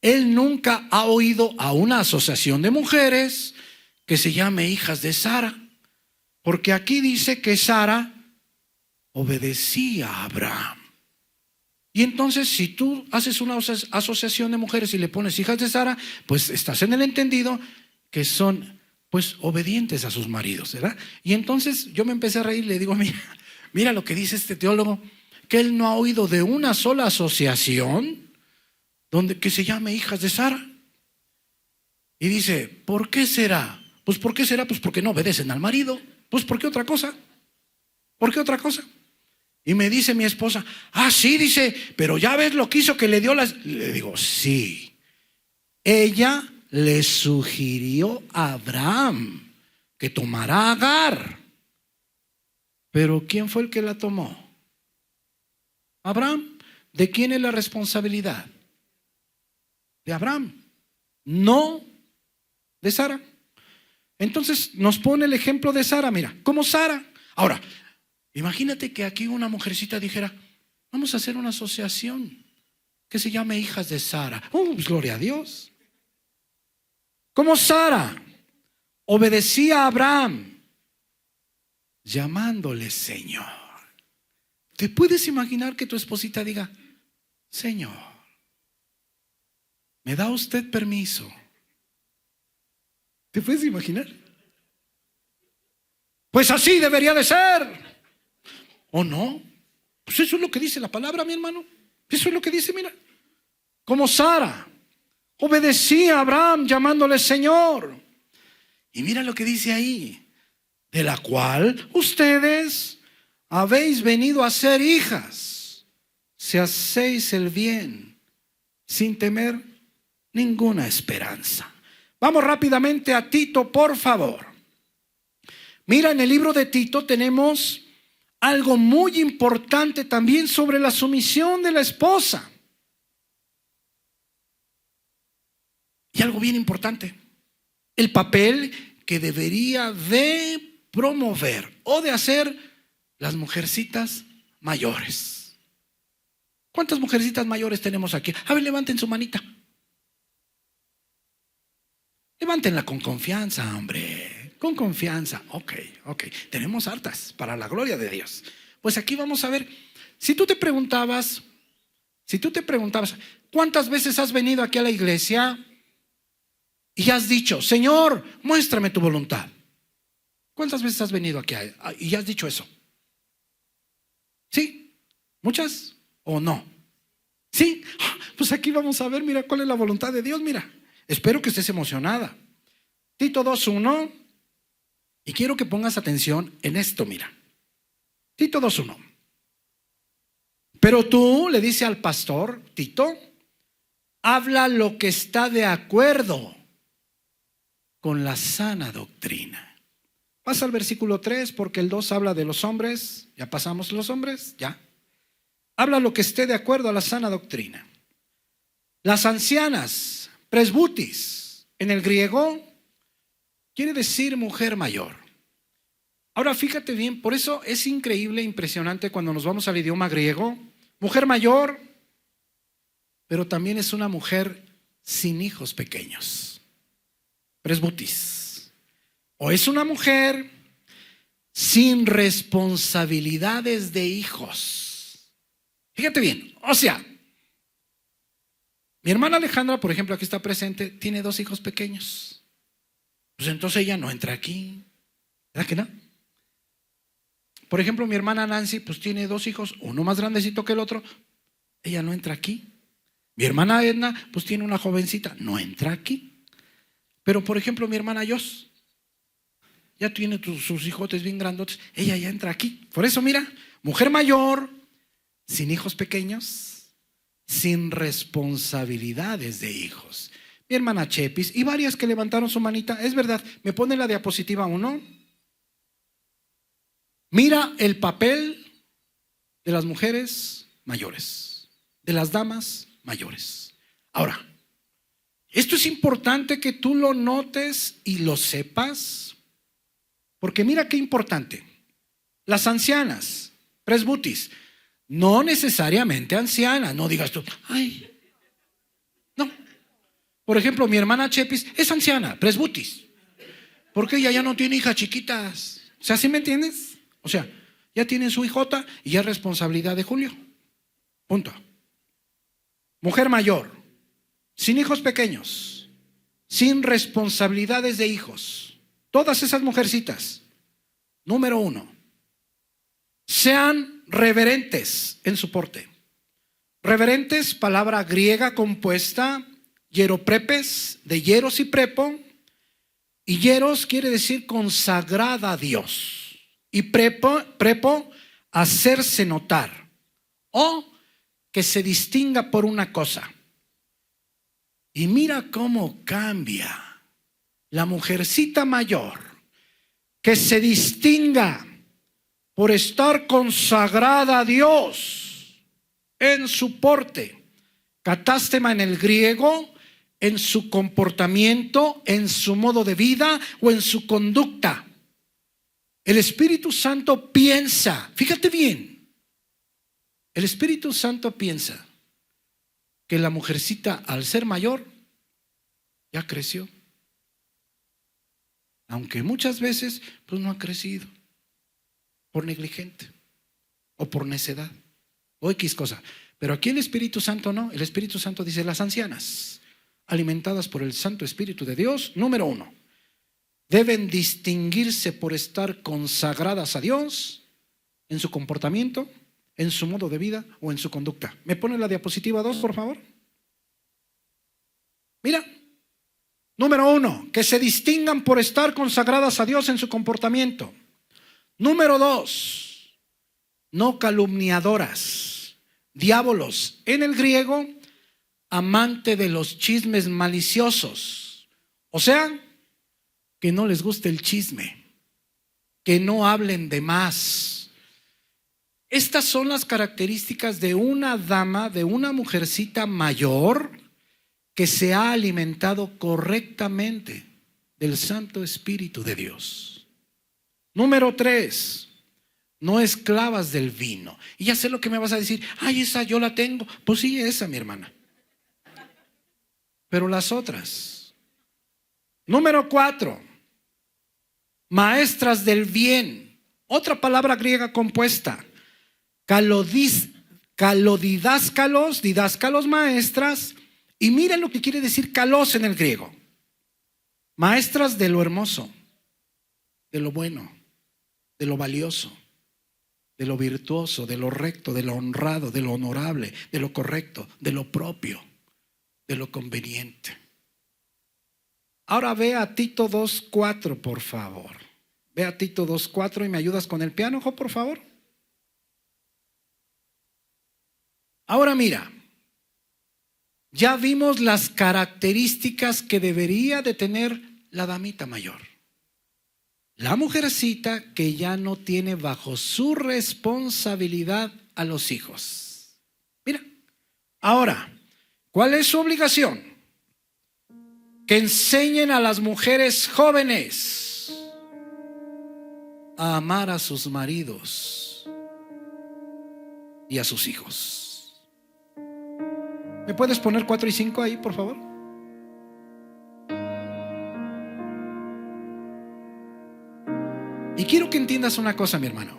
él nunca ha oído a una asociación de mujeres que se llame hijas de Sara. Porque aquí dice que Sara obedecía a Abraham. Y entonces, si tú haces una asociación de mujeres y le pones hijas de Sara, pues estás en el entendido que son pues obedientes a sus maridos, ¿verdad? Y entonces yo me empecé a reír y le digo, mira lo que dice este teólogo, que él no ha oído de una sola asociación que se llame hijas de Sara. Y dice, ¿por qué será? Pues ¿por qué será? Pues porque no obedecen al marido. Pues ¿por qué otra cosa? ¿Por qué otra cosa? Y me dice mi esposa, sí, dice, pero ya ves lo que hizo que le dio las... Le digo, sí. Ella le sugirió a Abraham que tomara a Agar. Pero ¿quién fue el que la tomó? Abraham. ¿De quién es la responsabilidad? De Abraham, no de Sara. Entonces nos pone el ejemplo de Sara, mira, como Sara. Ahora, imagínate que aquí una mujercita dijera, vamos a hacer una asociación que se llame Hijas de Sara. Pues gloria a Dios. Como Sara obedecía a Abraham, llamándole Señor. ¿Te puedes imaginar que tu esposita diga, Señor, ¿me da usted permiso? ¿Te puedes imaginar? Pues así debería de ser. ¿O no? Pues eso es lo que dice la palabra, mi hermano. Eso es lo que dice, mira. Como Sara obedecía a Abraham llamándole Señor. Y mira lo que dice ahí. De la cual ustedes habéis venido a ser hijas, si hacéis el bien, sin temer ninguna esperanza. Vamos rápidamente a Tito, por favor. Mira, en el libro de Tito tenemos algo muy importante también sobre la sumisión de la esposa. Y algo bien importante, el papel que debería de promover o de hacer las mujercitas mayores. ¿Cuántas mujercitas mayores tenemos aquí? A ver, levanten su manita. Levántenla con confianza, hombre. Con confianza. Ok. Tenemos hartas, para la gloria de Dios. Pues aquí vamos a ver. Si tú te preguntabas, ¿cuántas veces has venido aquí a la iglesia y has dicho, Señor, muéstrame tu voluntad? ¿Cuántas veces has venido aquí y has dicho eso? ¿Sí? ¿Muchas o no? ¿Sí? Pues aquí vamos a ver, mira cuál es la voluntad de Dios, mira. Espero que estés emocionada. Tito 2:1. Y quiero que pongas atención en esto, mira. Tito 2:1. Pero tú, le dice al pastor Tito, habla lo que está de acuerdo con la sana doctrina. Pasa al versículo 3, porque el 2 habla de los hombres. Ya pasamos los hombres, ya. Habla lo que esté de acuerdo a la sana doctrina. Las ancianas, presbutis, en el griego, quiere decir mujer mayor. Ahora fíjate bien, por eso es increíble, impresionante cuando nos vamos al idioma griego. Mujer mayor, pero también es una mujer sin hijos pequeños. Presbutis. O es una mujer sin responsabilidades de hijos. Fíjate bien, o sea, mi hermana Alejandra, por ejemplo, aquí está presente, tiene 2 hijos pequeños. Pues entonces ella no entra aquí. ¿Verdad que no? Por ejemplo, mi hermana Nancy, pues tiene 2 hijos, uno más grandecito que el otro. Ella no entra aquí. Mi hermana Edna, pues tiene una jovencita, no entra aquí. Pero por ejemplo, mi hermana Yos, ya tiene sus hijotes bien grandotes, ella ya entra aquí. Por eso, mira, mujer mayor, sin hijos pequeños, sin responsabilidades de hijos. Mi hermana Chepis y varias que levantaron su manita. Es verdad, me pone la diapositiva 1. Mira el papel de las mujeres mayores, de las damas mayores. Ahora, esto es importante que tú lo notes y lo sepas, porque mira qué importante. Las ancianas, presbutis, no necesariamente ancianas. No digas tú, ay, no. Por ejemplo, mi hermana Chepis es anciana, presbutis, porque ella ya no tiene hijas chiquitas. O sea, ¿sí me entiendes? O sea, ya tiene su hijota y ya es responsabilidad de Julio. Punto. Mujer mayor, sin hijos pequeños, sin responsabilidades de hijos. Todas esas mujercitas. Número 1, sean reverentes en su porte. Reverentes, palabra griega compuesta, hieroprepes, de hieros y prepo. Y hieros quiere decir consagrada a Dios. Y prepo, hacerse notar. O que se distinga por una cosa. Y mira cómo cambia la mujercita mayor, que se distinga por estar consagrada a Dios en su porte. Catástema en el griego, en su comportamiento, en su modo de vida o en su conducta. El Espíritu Santo piensa, fíjate bien, el Espíritu Santo piensa que la mujercita al ser mayor ya creció. Aunque muchas veces pues no ha crecido por negligente o por necedad o X cosa. Pero aquí el Espíritu Santo no. El Espíritu Santo dice: las ancianas, alimentadas por el Santo Espíritu de Dios, número 1, deben distinguirse por estar consagradas a Dios en su comportamiento, en su modo de vida o en su conducta. ¿Me pone la diapositiva 2, por favor? Mira. Número 1, que se distingan por estar consagradas a Dios en su comportamiento. Número 2, no calumniadoras, diabolos, en el griego, amante de los chismes maliciosos. O sea, que no les guste el chisme, que no hablen de más. Estas son las características de una dama, de una mujercita mayor, que se ha alimentado correctamente del Santo Espíritu de Dios. Número 3, no esclavas del vino. Y ya sé lo que me vas a decir: ay, esa yo la tengo. Pues sí, esa, mi hermana. Pero las otras. Número 4, maestras del bien. Otra palabra griega compuesta: calodidáscalos, didáscalos, maestras. Y miren lo que quiere decir kalos en el griego: maestras de lo hermoso, de lo bueno, de lo valioso, de lo virtuoso, de lo recto, de lo honrado, de lo honorable, de lo correcto, de lo propio, de lo conveniente. Ahora ve a Tito 2:4, por favor. Ve a Tito 2:4 y me ayudas con el piano, Jo, por favor. Ahora mira. Ya vimos las características que debería de tener la damita mayor. La mujercita que ya no tiene bajo su responsabilidad a los hijos. Mira, ahora, ¿cuál es su obligación? Que enseñen a las mujeres jóvenes a amar a sus maridos y a sus hijos. ¿Me puedes poner 4 y 5 ahí, por favor? Y quiero que entiendas una cosa, mi hermano.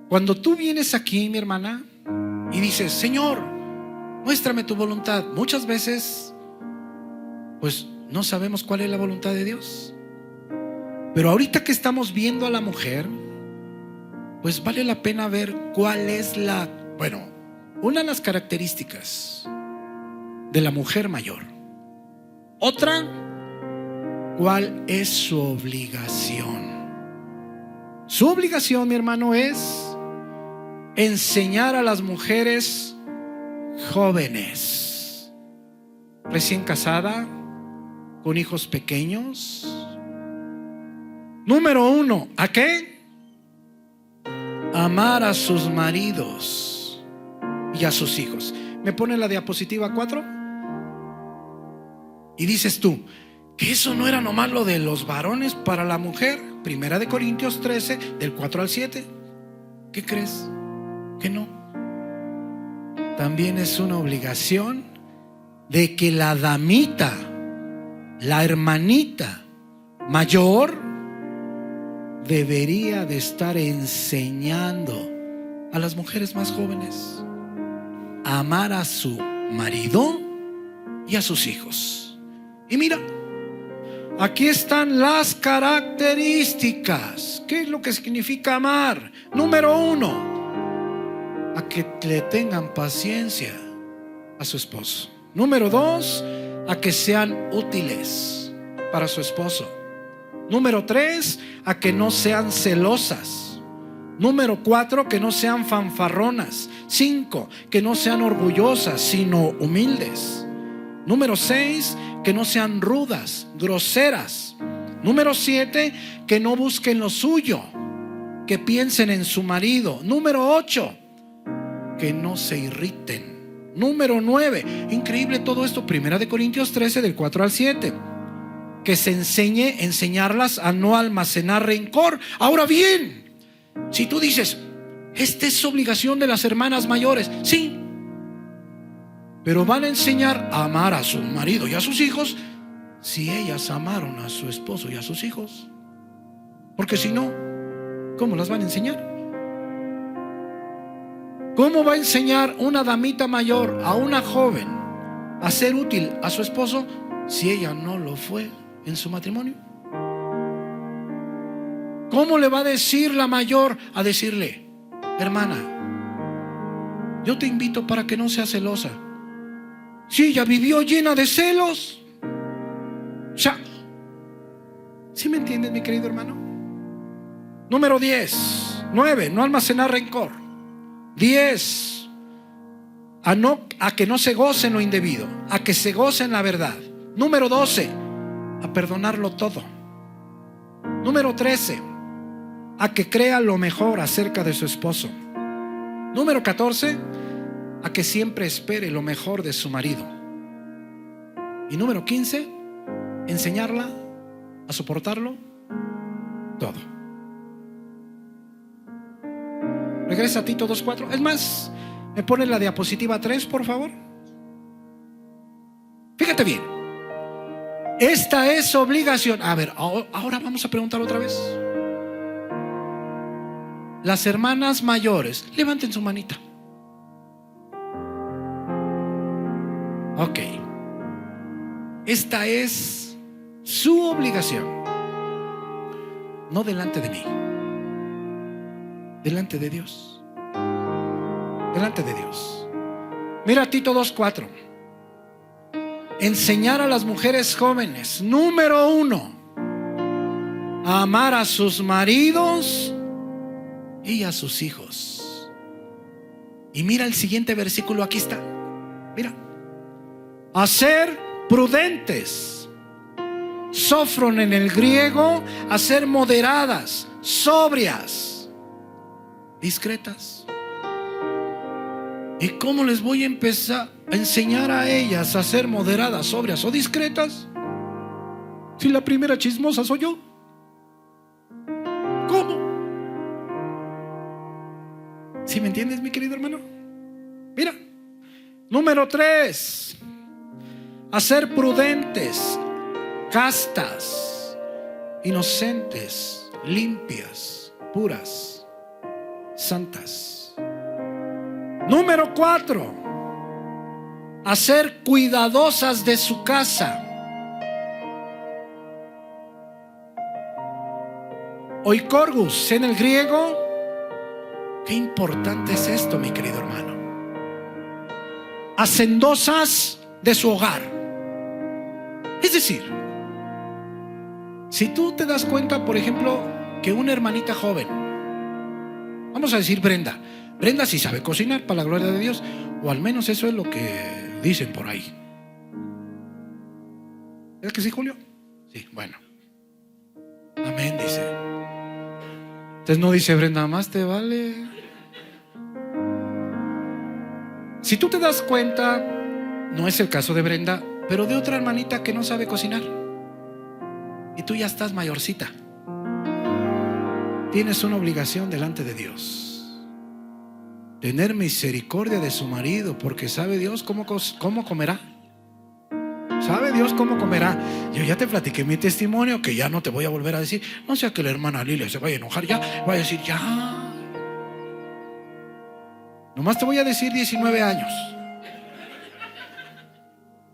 Cuando tú vienes aquí, mi hermana, y dices: Señor, muéstrame tu voluntad, muchas veces pues no sabemos cuál es la voluntad de Dios. Pero ahorita que estamos viendo a la mujer, pues vale la pena ver cuál es una de las características de la mujer mayor. Otra, ¿cuál es su obligación? Su obligación, mi hermano, es enseñar a las mujeres jóvenes, recién casada, con hijos pequeños. Número 1, ¿a qué? Amar a sus maridos y a sus hijos. ¿Me pone la diapositiva 4? Y dices tú: ¿que eso no era nomás lo de los varones para la mujer? Primera de Corintios 13, del 4 al 7. ¿Qué crees? Que no. También es una obligación de que la damita, la hermanita mayor, debería de estar enseñando a las mujeres más jóvenes a amar a su marido y a sus hijos. Y mira, aquí están las características. ¿Qué es lo que significa amar? Número 1, a que le tengan paciencia a su esposo. Número 2, a que sean útiles para su esposo. Número 3, a que no sean celosas. Número 4, que no sean fanfarronas. 5, que no sean orgullosas, sino humildes. Número 6, que no sean rudas, groseras. Número 7, que no busquen lo suyo, que piensen en su marido. Número 8, que no se irriten. Número 9, increíble todo esto, 1 Corintios 13 del 4 al 7, que se enseñarlas a no almacenar rencor. Ahora bien, si tú dices, esta es obligación de las hermanas mayores, sí, pero van a enseñar a amar a su marido y a sus hijos si ellas amaron a su esposo y a sus hijos. Porque si no, ¿cómo las van a enseñar? ¿Cómo va a enseñar una damita mayor a una joven a ser útil a su esposo si ella no lo fue en su matrimonio? ¿Cómo le va a decir la mayor a decirle, hermana, yo te invito para que no seas celosa? Si ella vivió llena de celos. O sea, ¿sí me entiendes, mi querido hermano? Número 9, no almacenar rencor. 10, a que no se goce en lo indebido, a que se goce en la verdad. Número 12, a perdonarlo todo. Número 13, a que crea lo mejor acerca de su esposo. Número 14, a que siempre espere lo mejor de su marido. Y número 15, enseñarla a soportarlo todo. Regresa a Tito 2:4. Es más, me pone la diapositiva 3, por favor. Fíjate bien. Esta es obligación. A ver, ahora vamos a preguntar otra vez. Las hermanas mayores, levanten su manita. Ok. Esta es su obligación. No delante de mí, delante de Dios. Delante de Dios. Mira Tito 2:4. Enseñar a las mujeres jóvenes, número 1, a amar a sus maridos y a sus hijos. Y mira el siguiente versículo, aquí está. Mira. A ser prudentes. Sofron en el griego, a ser moderadas, sobrias, discretas. ¿Y cómo les voy a empezar a enseñar a ellas a ser moderadas, sobrias o discretas si la primera chismosa soy yo? ¿Cómo? ¿Sí me entiendes, mi querido hermano? Mira, número 3, a ser prudentes, castas, inocentes, limpias, puras, santas. Número 4, a ser cuidadosas de su casa. Oikorgus en el griego. Qué importante es esto, mi querido hermano. Hacendosas de su hogar. Es decir, si tú te das cuenta, por ejemplo, que una hermanita joven, vamos a decir Brenda sí sabe cocinar, para la gloria de Dios, o al menos eso es lo que dicen por ahí. ¿Es que sí, Julio? Sí, bueno. Amén, dice. Entonces no dice Brenda, más te vale. Si tú te das cuenta, no es el caso de Brenda, pero de otra hermanita que no sabe cocinar, y tú ya estás mayorcita, tienes una obligación delante de Dios. Tener misericordia de su marido, porque sabe Dios cómo comerá. ¿Sabe Dios cómo comerá? Yo ya te platiqué mi testimonio, que ya no te voy a volver a decir. No sea que la hermana Lilia se vaya a enojar ya, vaya a decir ya. Nomás te voy a decir 19 años.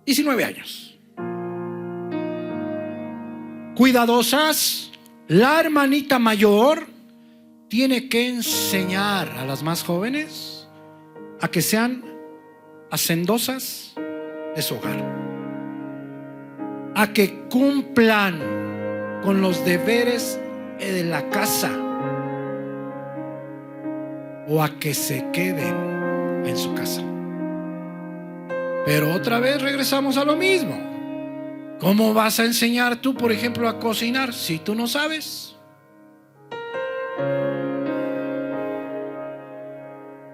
19 años. Cuidadosas, la hermanita mayor tiene que enseñar a las más jóvenes a que sean hacendosas de su hogar, a que cumplan con los deberes de la casa, o a que se queden en su casa. Pero otra vez regresamos a lo mismo. ¿Cómo vas a enseñar tú, por ejemplo, a cocinar si tú no sabes?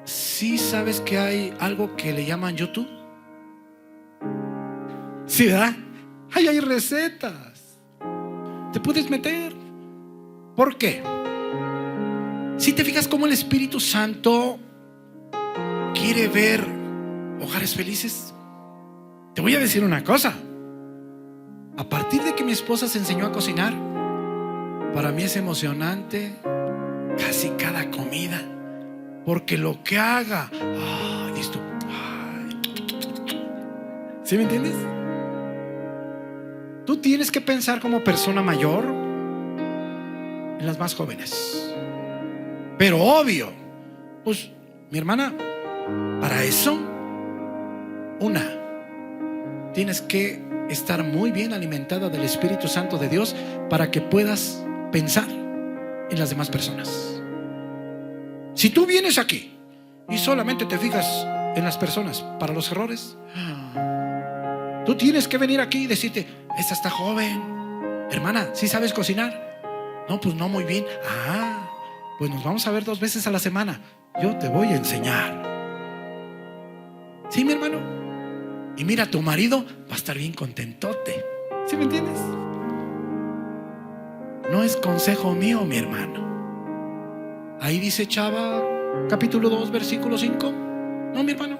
¿Sí sabes que hay algo que le llaman YouTube? ¿Sí, verdad? Ahí hay recetas. Te puedes meter. ¿Por qué? Si te fijas cómo el Espíritu Santo quiere ver hogares felices. Te voy a decir una cosa. A partir de que mi esposa se enseñó a cocinar, para mí es emocionante casi cada comida, porque lo que haga, dices tú, ¿sí me entiendes? Tú tienes que pensar como persona mayor en las más jóvenes. Pero obvio, pues mi hermana, para eso, tienes que estar muy bien alimentada del Espíritu Santo de Dios para que puedas pensar en las demás personas. Si tú vienes aquí y solamente te fijas en las personas para los errores, tú tienes que venir aquí y decirte: esta está joven, hermana, ¿sí sabes cocinar? No, pues no muy bien. Pues nos vamos a ver 2 veces a la semana. Yo te voy a enseñar. ¿Sí, mi hermano? Y mira, tu marido va a estar bien contentote. ¿Sí me entiendes? No es consejo mío, mi hermano. Ahí dice Chava, capítulo 2, versículo 5. No, mi hermano.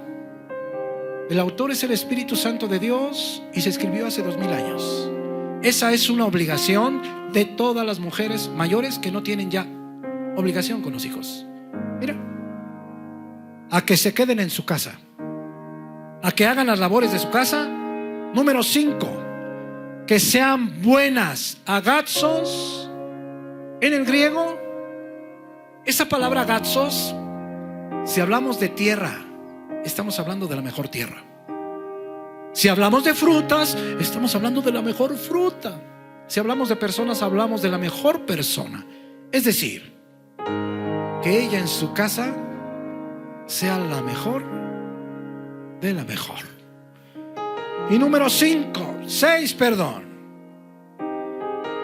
El autor es el Espíritu Santo de Dios y se escribió hace 2000 años. Esa es una obligación de todas las mujeres mayores que no tienen ya obligación con los hijos. Mira, a que se queden en su casa, a que hagan las labores de su casa. Número 5, que sean buenas. Agazos, en el griego, esa palabra agazos, si hablamos de tierra, estamos hablando de la mejor tierra. Si hablamos de frutas, estamos hablando de la mejor fruta. Si hablamos de personas, hablamos de la mejor persona. Es decir, que ella en su casa sea la mejor de la mejor. Y número 6,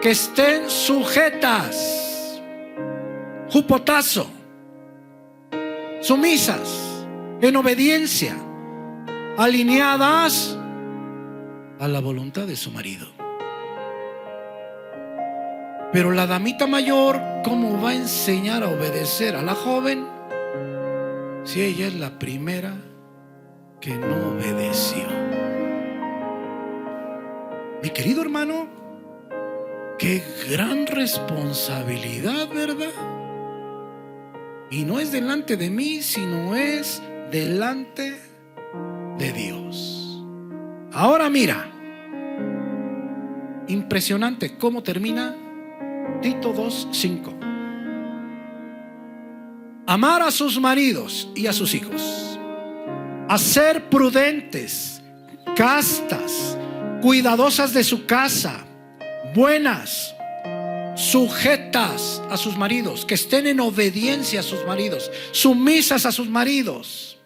que estén sujetas, jupotazo, sumisas, en obediencia, alineadas a la voluntad de su marido. Pero la damita mayor, ¿cómo va a enseñar a obedecer a la joven si ella es la primera que no obedeció? Mi querido hermano, qué gran responsabilidad, ¿verdad? Y no es delante de mí, sino es delante de Dios. Ahora mira, impresionante cómo termina Tito 2:5. Amar a sus maridos y a sus hijos, a ser prudentes, castas, cuidadosas de su casa, buenas, sujetas a sus maridos, que estén en obediencia a sus maridos, sumisas a sus maridos.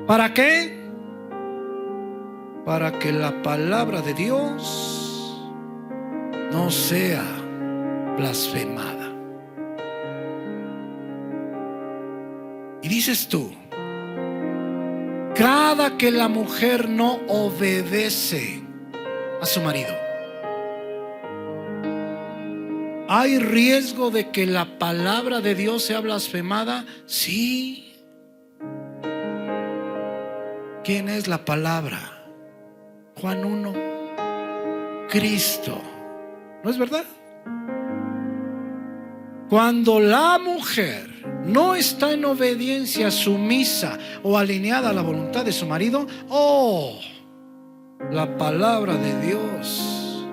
¿Para qué? Para que la palabra de Dios no sea blasfemada. Y dices tú, cada que la mujer no obedece a su marido, ¿hay riesgo de que la palabra de Dios sea blasfemada? Sí. ¿Quién es la palabra? Juan 1, Cristo. ¿No es verdad? Cuando la mujer no está en obediencia sumisa o alineada a la voluntad de su marido, la palabra de Dios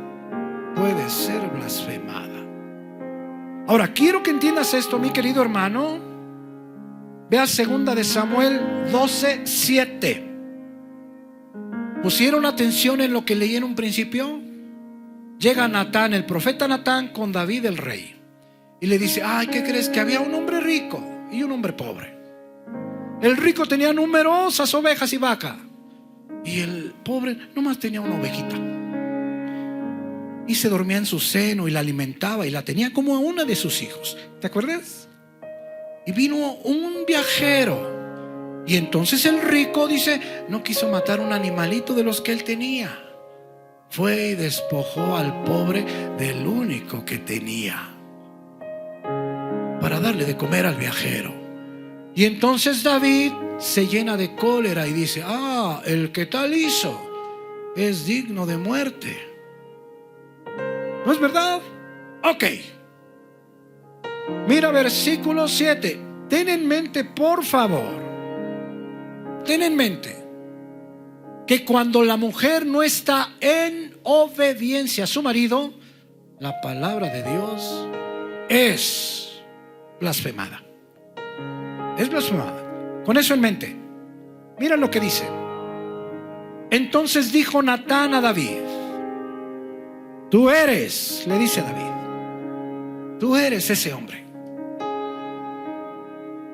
puede ser blasfemada. Ahora, quiero que entiendas esto, mi querido hermano. Vea 2 de Samuel 12:7. ¿Pusieron atención en lo que leí en un principio? Llega Natán, el profeta Natán, con David el rey, y le dice: ay, ¿qué crees? Que había un hombre rico y un hombre pobre. El rico tenía numerosas ovejas y vacas, y el pobre nomás tenía una ovejita, y se dormía en su seno y la alimentaba y la tenía como a una de sus hijos. ¿Te acuerdas? Y vino un viajero, y entonces el rico, dice, no quiso matar un animalito de los que él tenía. Fue y despojó al pobre del único que tenía para darle de comer al viajero. Y entonces David se llena de cólera y dice: el que tal hizo es digno de muerte. ¿No es verdad? Ok. Mira versículo 7. Ten en mente, por favor, ten en mente que cuando la mujer no está en obediencia a su marido, la palabra de Dios es blasfemada. Es blasfemada. Con eso en mente, mira lo que dice. Entonces dijo Natán a David: tú eres, le dice David, tú eres ese hombre.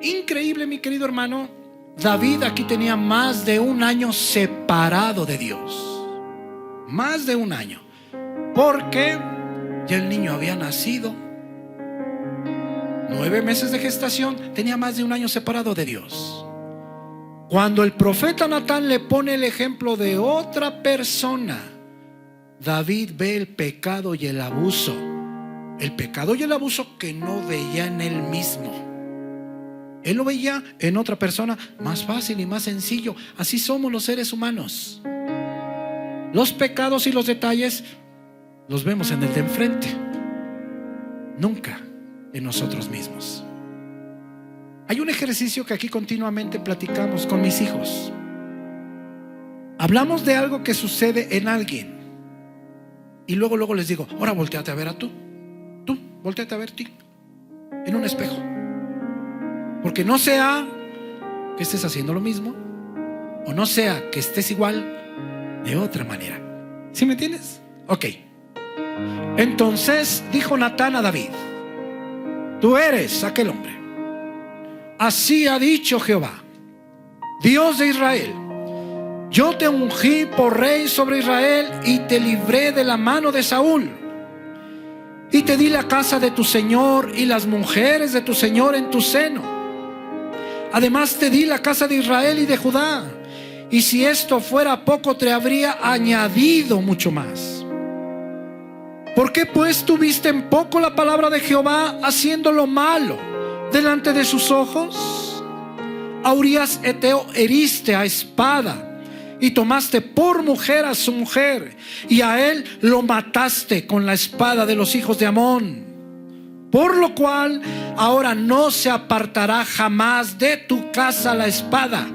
Increíble, mi querido hermano. David aquí tenía más de un año separado de Dios. Más de un año. Porque ya el niño había nacido, 9 meses de gestación. Tenía más de un año separado de Dios. Cuando el profeta Natán le pone el ejemplo de otra persona, David ve el pecado y el abuso. El pecado y el abuso que no veía en él mismo. Él lo veía en otra persona más fácil y más sencillo. Así somos los seres humanos. Los pecados y los detalles los vemos en el de enfrente, nunca en nosotros mismos. Hay un ejercicio que aquí continuamente platicamos con mis hijos. Hablamos de algo que sucede en alguien y luego les digo: ahora volteate a ver a tú volteate a ver a ti en un espejo. Porque no sea que estés haciendo lo mismo, o no sea que estés igual de otra manera. ¿Sí me entiendes? Ok. Entonces dijo Natán a David: tú eres aquel hombre. Así ha dicho Jehová, Dios de Israel: yo te ungí por rey sobre Israel y te libré de la mano de Saúl, y te di la casa de tu señor y las mujeres de tu señor en tu seno. Además te di la casa de Israel y de Judá, y si esto fuera poco, te habría añadido mucho más. ¿Por qué pues tuviste en poco la palabra de Jehová, haciendo lo malo delante de sus ojos? A Urías Eteo heriste a espada, y tomaste por mujer a su mujer, y a él lo mataste con la espada de los hijos de Amón. Por lo cual ahora no se apartará jamás de tu casa la espada,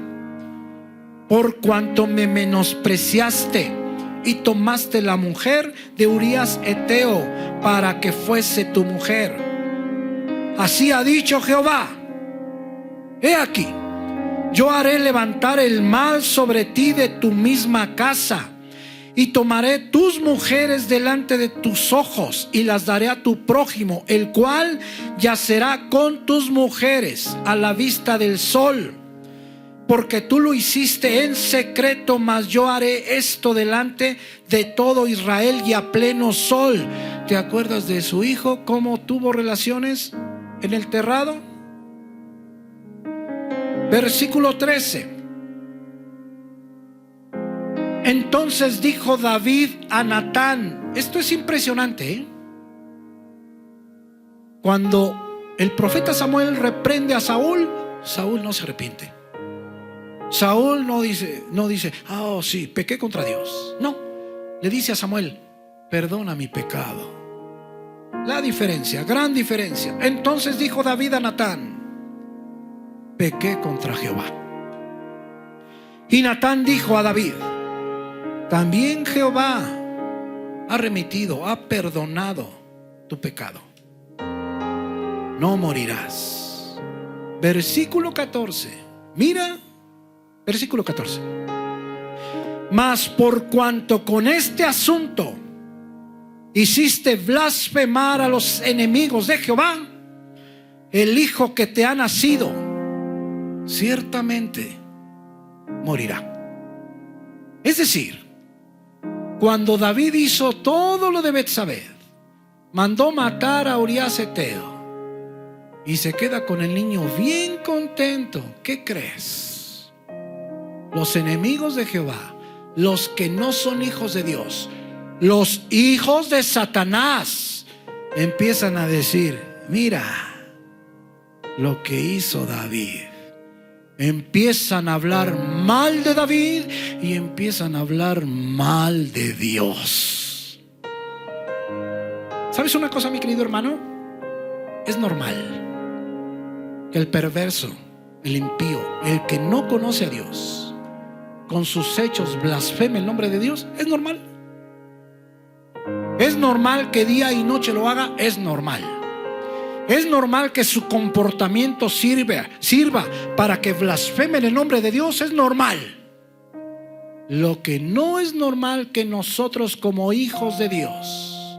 por cuanto me menospreciaste y tomaste la mujer de Urías Eteo para que fuese tu mujer. Así ha dicho Jehová: he aquí, yo haré levantar el mal sobre ti de tu misma casa, y tomaré tus mujeres delante de tus ojos y las daré a tu prójimo, el cual yacerá con tus mujeres a la vista del sol. Porque tú lo hiciste en secreto, mas yo haré esto delante de todo Israel y a pleno sol. ¿Te acuerdas de su hijo, cómo tuvo relaciones en el terrado? Versículo 13. Entonces dijo David a Natán, esto es impresionante, ¿eh? Cuando el profeta Samuel reprende a Saúl, Saúl no se arrepiente. Saúl no dice, sí, pequé contra Dios. No, le dice a Samuel: perdona mi pecado. La diferencia, gran diferencia. Entonces dijo David a Natán: pequé contra Jehová. Y Natán dijo a David: también Jehová ha remitido, ha perdonado tu pecado. No morirás. Versículo 14. Mira, versículo 14. Mas por cuanto con este asunto hiciste blasfemar a los enemigos de Jehová, el hijo que te ha nacido ciertamente morirá. Es decir, cuando David hizo todo lo de Betsabé, mandó matar a Urías Eteo y se queda con el niño bien contento. ¿Qué crees? Los enemigos de Jehová, los que no son hijos de Dios, los hijos de Satanás, empiezan a decir: mira lo que hizo David. Empiezan a hablar mal de David y empiezan a hablar mal de Dios. ¿Sabes una cosa, mi querido hermano? Es normal que el perverso, el impío, el que no conoce a Dios, con sus hechos blasfeme el nombre de Dios. Es normal. Es normal que día y noche lo haga. Es normal. Es normal que su comportamiento sirva para que blasfemen el nombre de Dios. Es normal. Lo que no es normal, que nosotros como hijos de Dios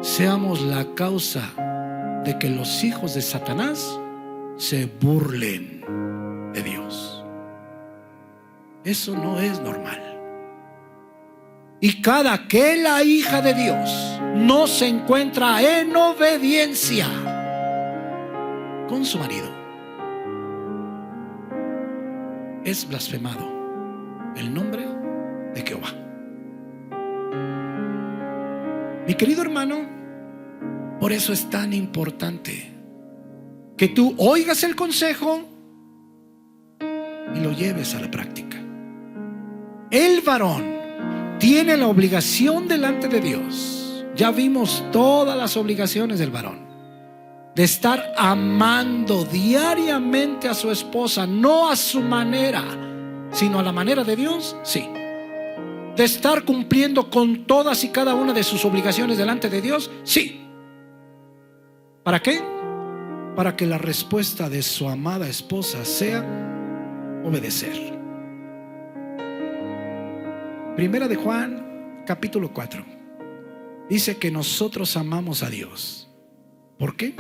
seamos la causa de que los hijos de Satanás se burlen de Dios. Eso no es normal. Y cada que la hija de Dios no se encuentra en obediencia con su marido, es blasfemado el nombre de Jehová. Mi querido hermano, por eso es tan importante que tú oigas el consejo y lo lleves a la práctica. El varón tiene la obligación delante de Dios. Ya vimos todas las obligaciones del varón: de estar amando diariamente a su esposa, no a su manera, sino a la manera de Dios. Sí. De estar cumpliendo con todas y cada una de sus obligaciones delante de Dios. Sí. ¿Para qué? Para que la respuesta de su amada esposa sea obedecer. Primera de Juan, capítulo 4. Dice que nosotros amamos a Dios. ¿Por qué?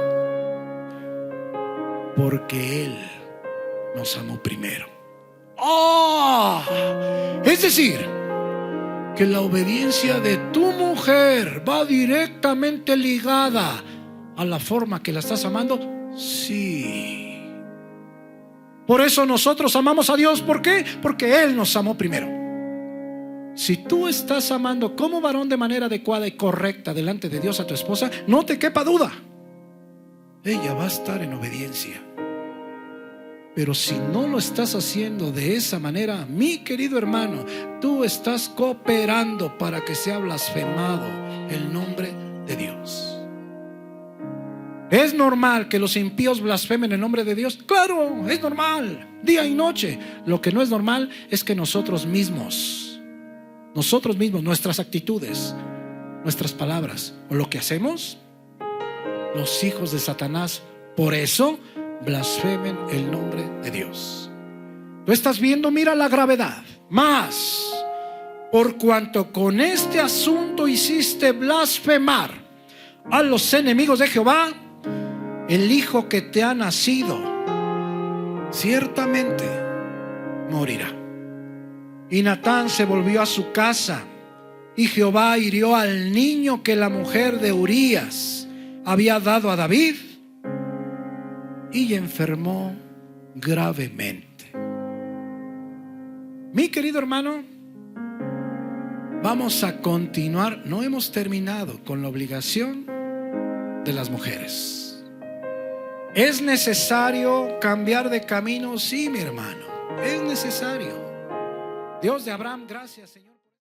Porque Él nos amó primero. ¡Oh! Es decir, que la obediencia de tu mujer va directamente ligada a la forma que la estás amando. Sí. Por eso nosotros amamos a Dios. ¿Por qué? Porque Él nos amó primero. Si tú estás amando como varón de manera adecuada y correcta delante de Dios a tu esposa, no te quepa duda, ella va a estar en obediencia. Pero si no lo estás haciendo de esa manera, mi querido hermano, tú estás cooperando para que sea blasfemado el nombre de Dios. ¿Es normal que los impíos blasfemen el nombre de Dios? Claro, es normal, día y noche. Lo que no es normal es que nosotros mismos, nuestras actitudes, nuestras palabras o lo que hacemos, los hijos de Satanás, por eso blasfemen el nombre de Dios. Tú estás viendo, mira la gravedad. Más, por cuanto con este asunto hiciste blasfemar a los enemigos de Jehová, el hijo que te ha nacido ciertamente morirá. Y Natán se volvió a su casa, y Jehová hirió al niño que la mujer de Urías había dado a David, y enfermó gravemente. Mi querido hermano, vamos a continuar. No hemos terminado con la obligación de las mujeres. ¿Es necesario cambiar de camino? Sí, mi hermano, es necesario. Dios de Abraham, gracias, Señor.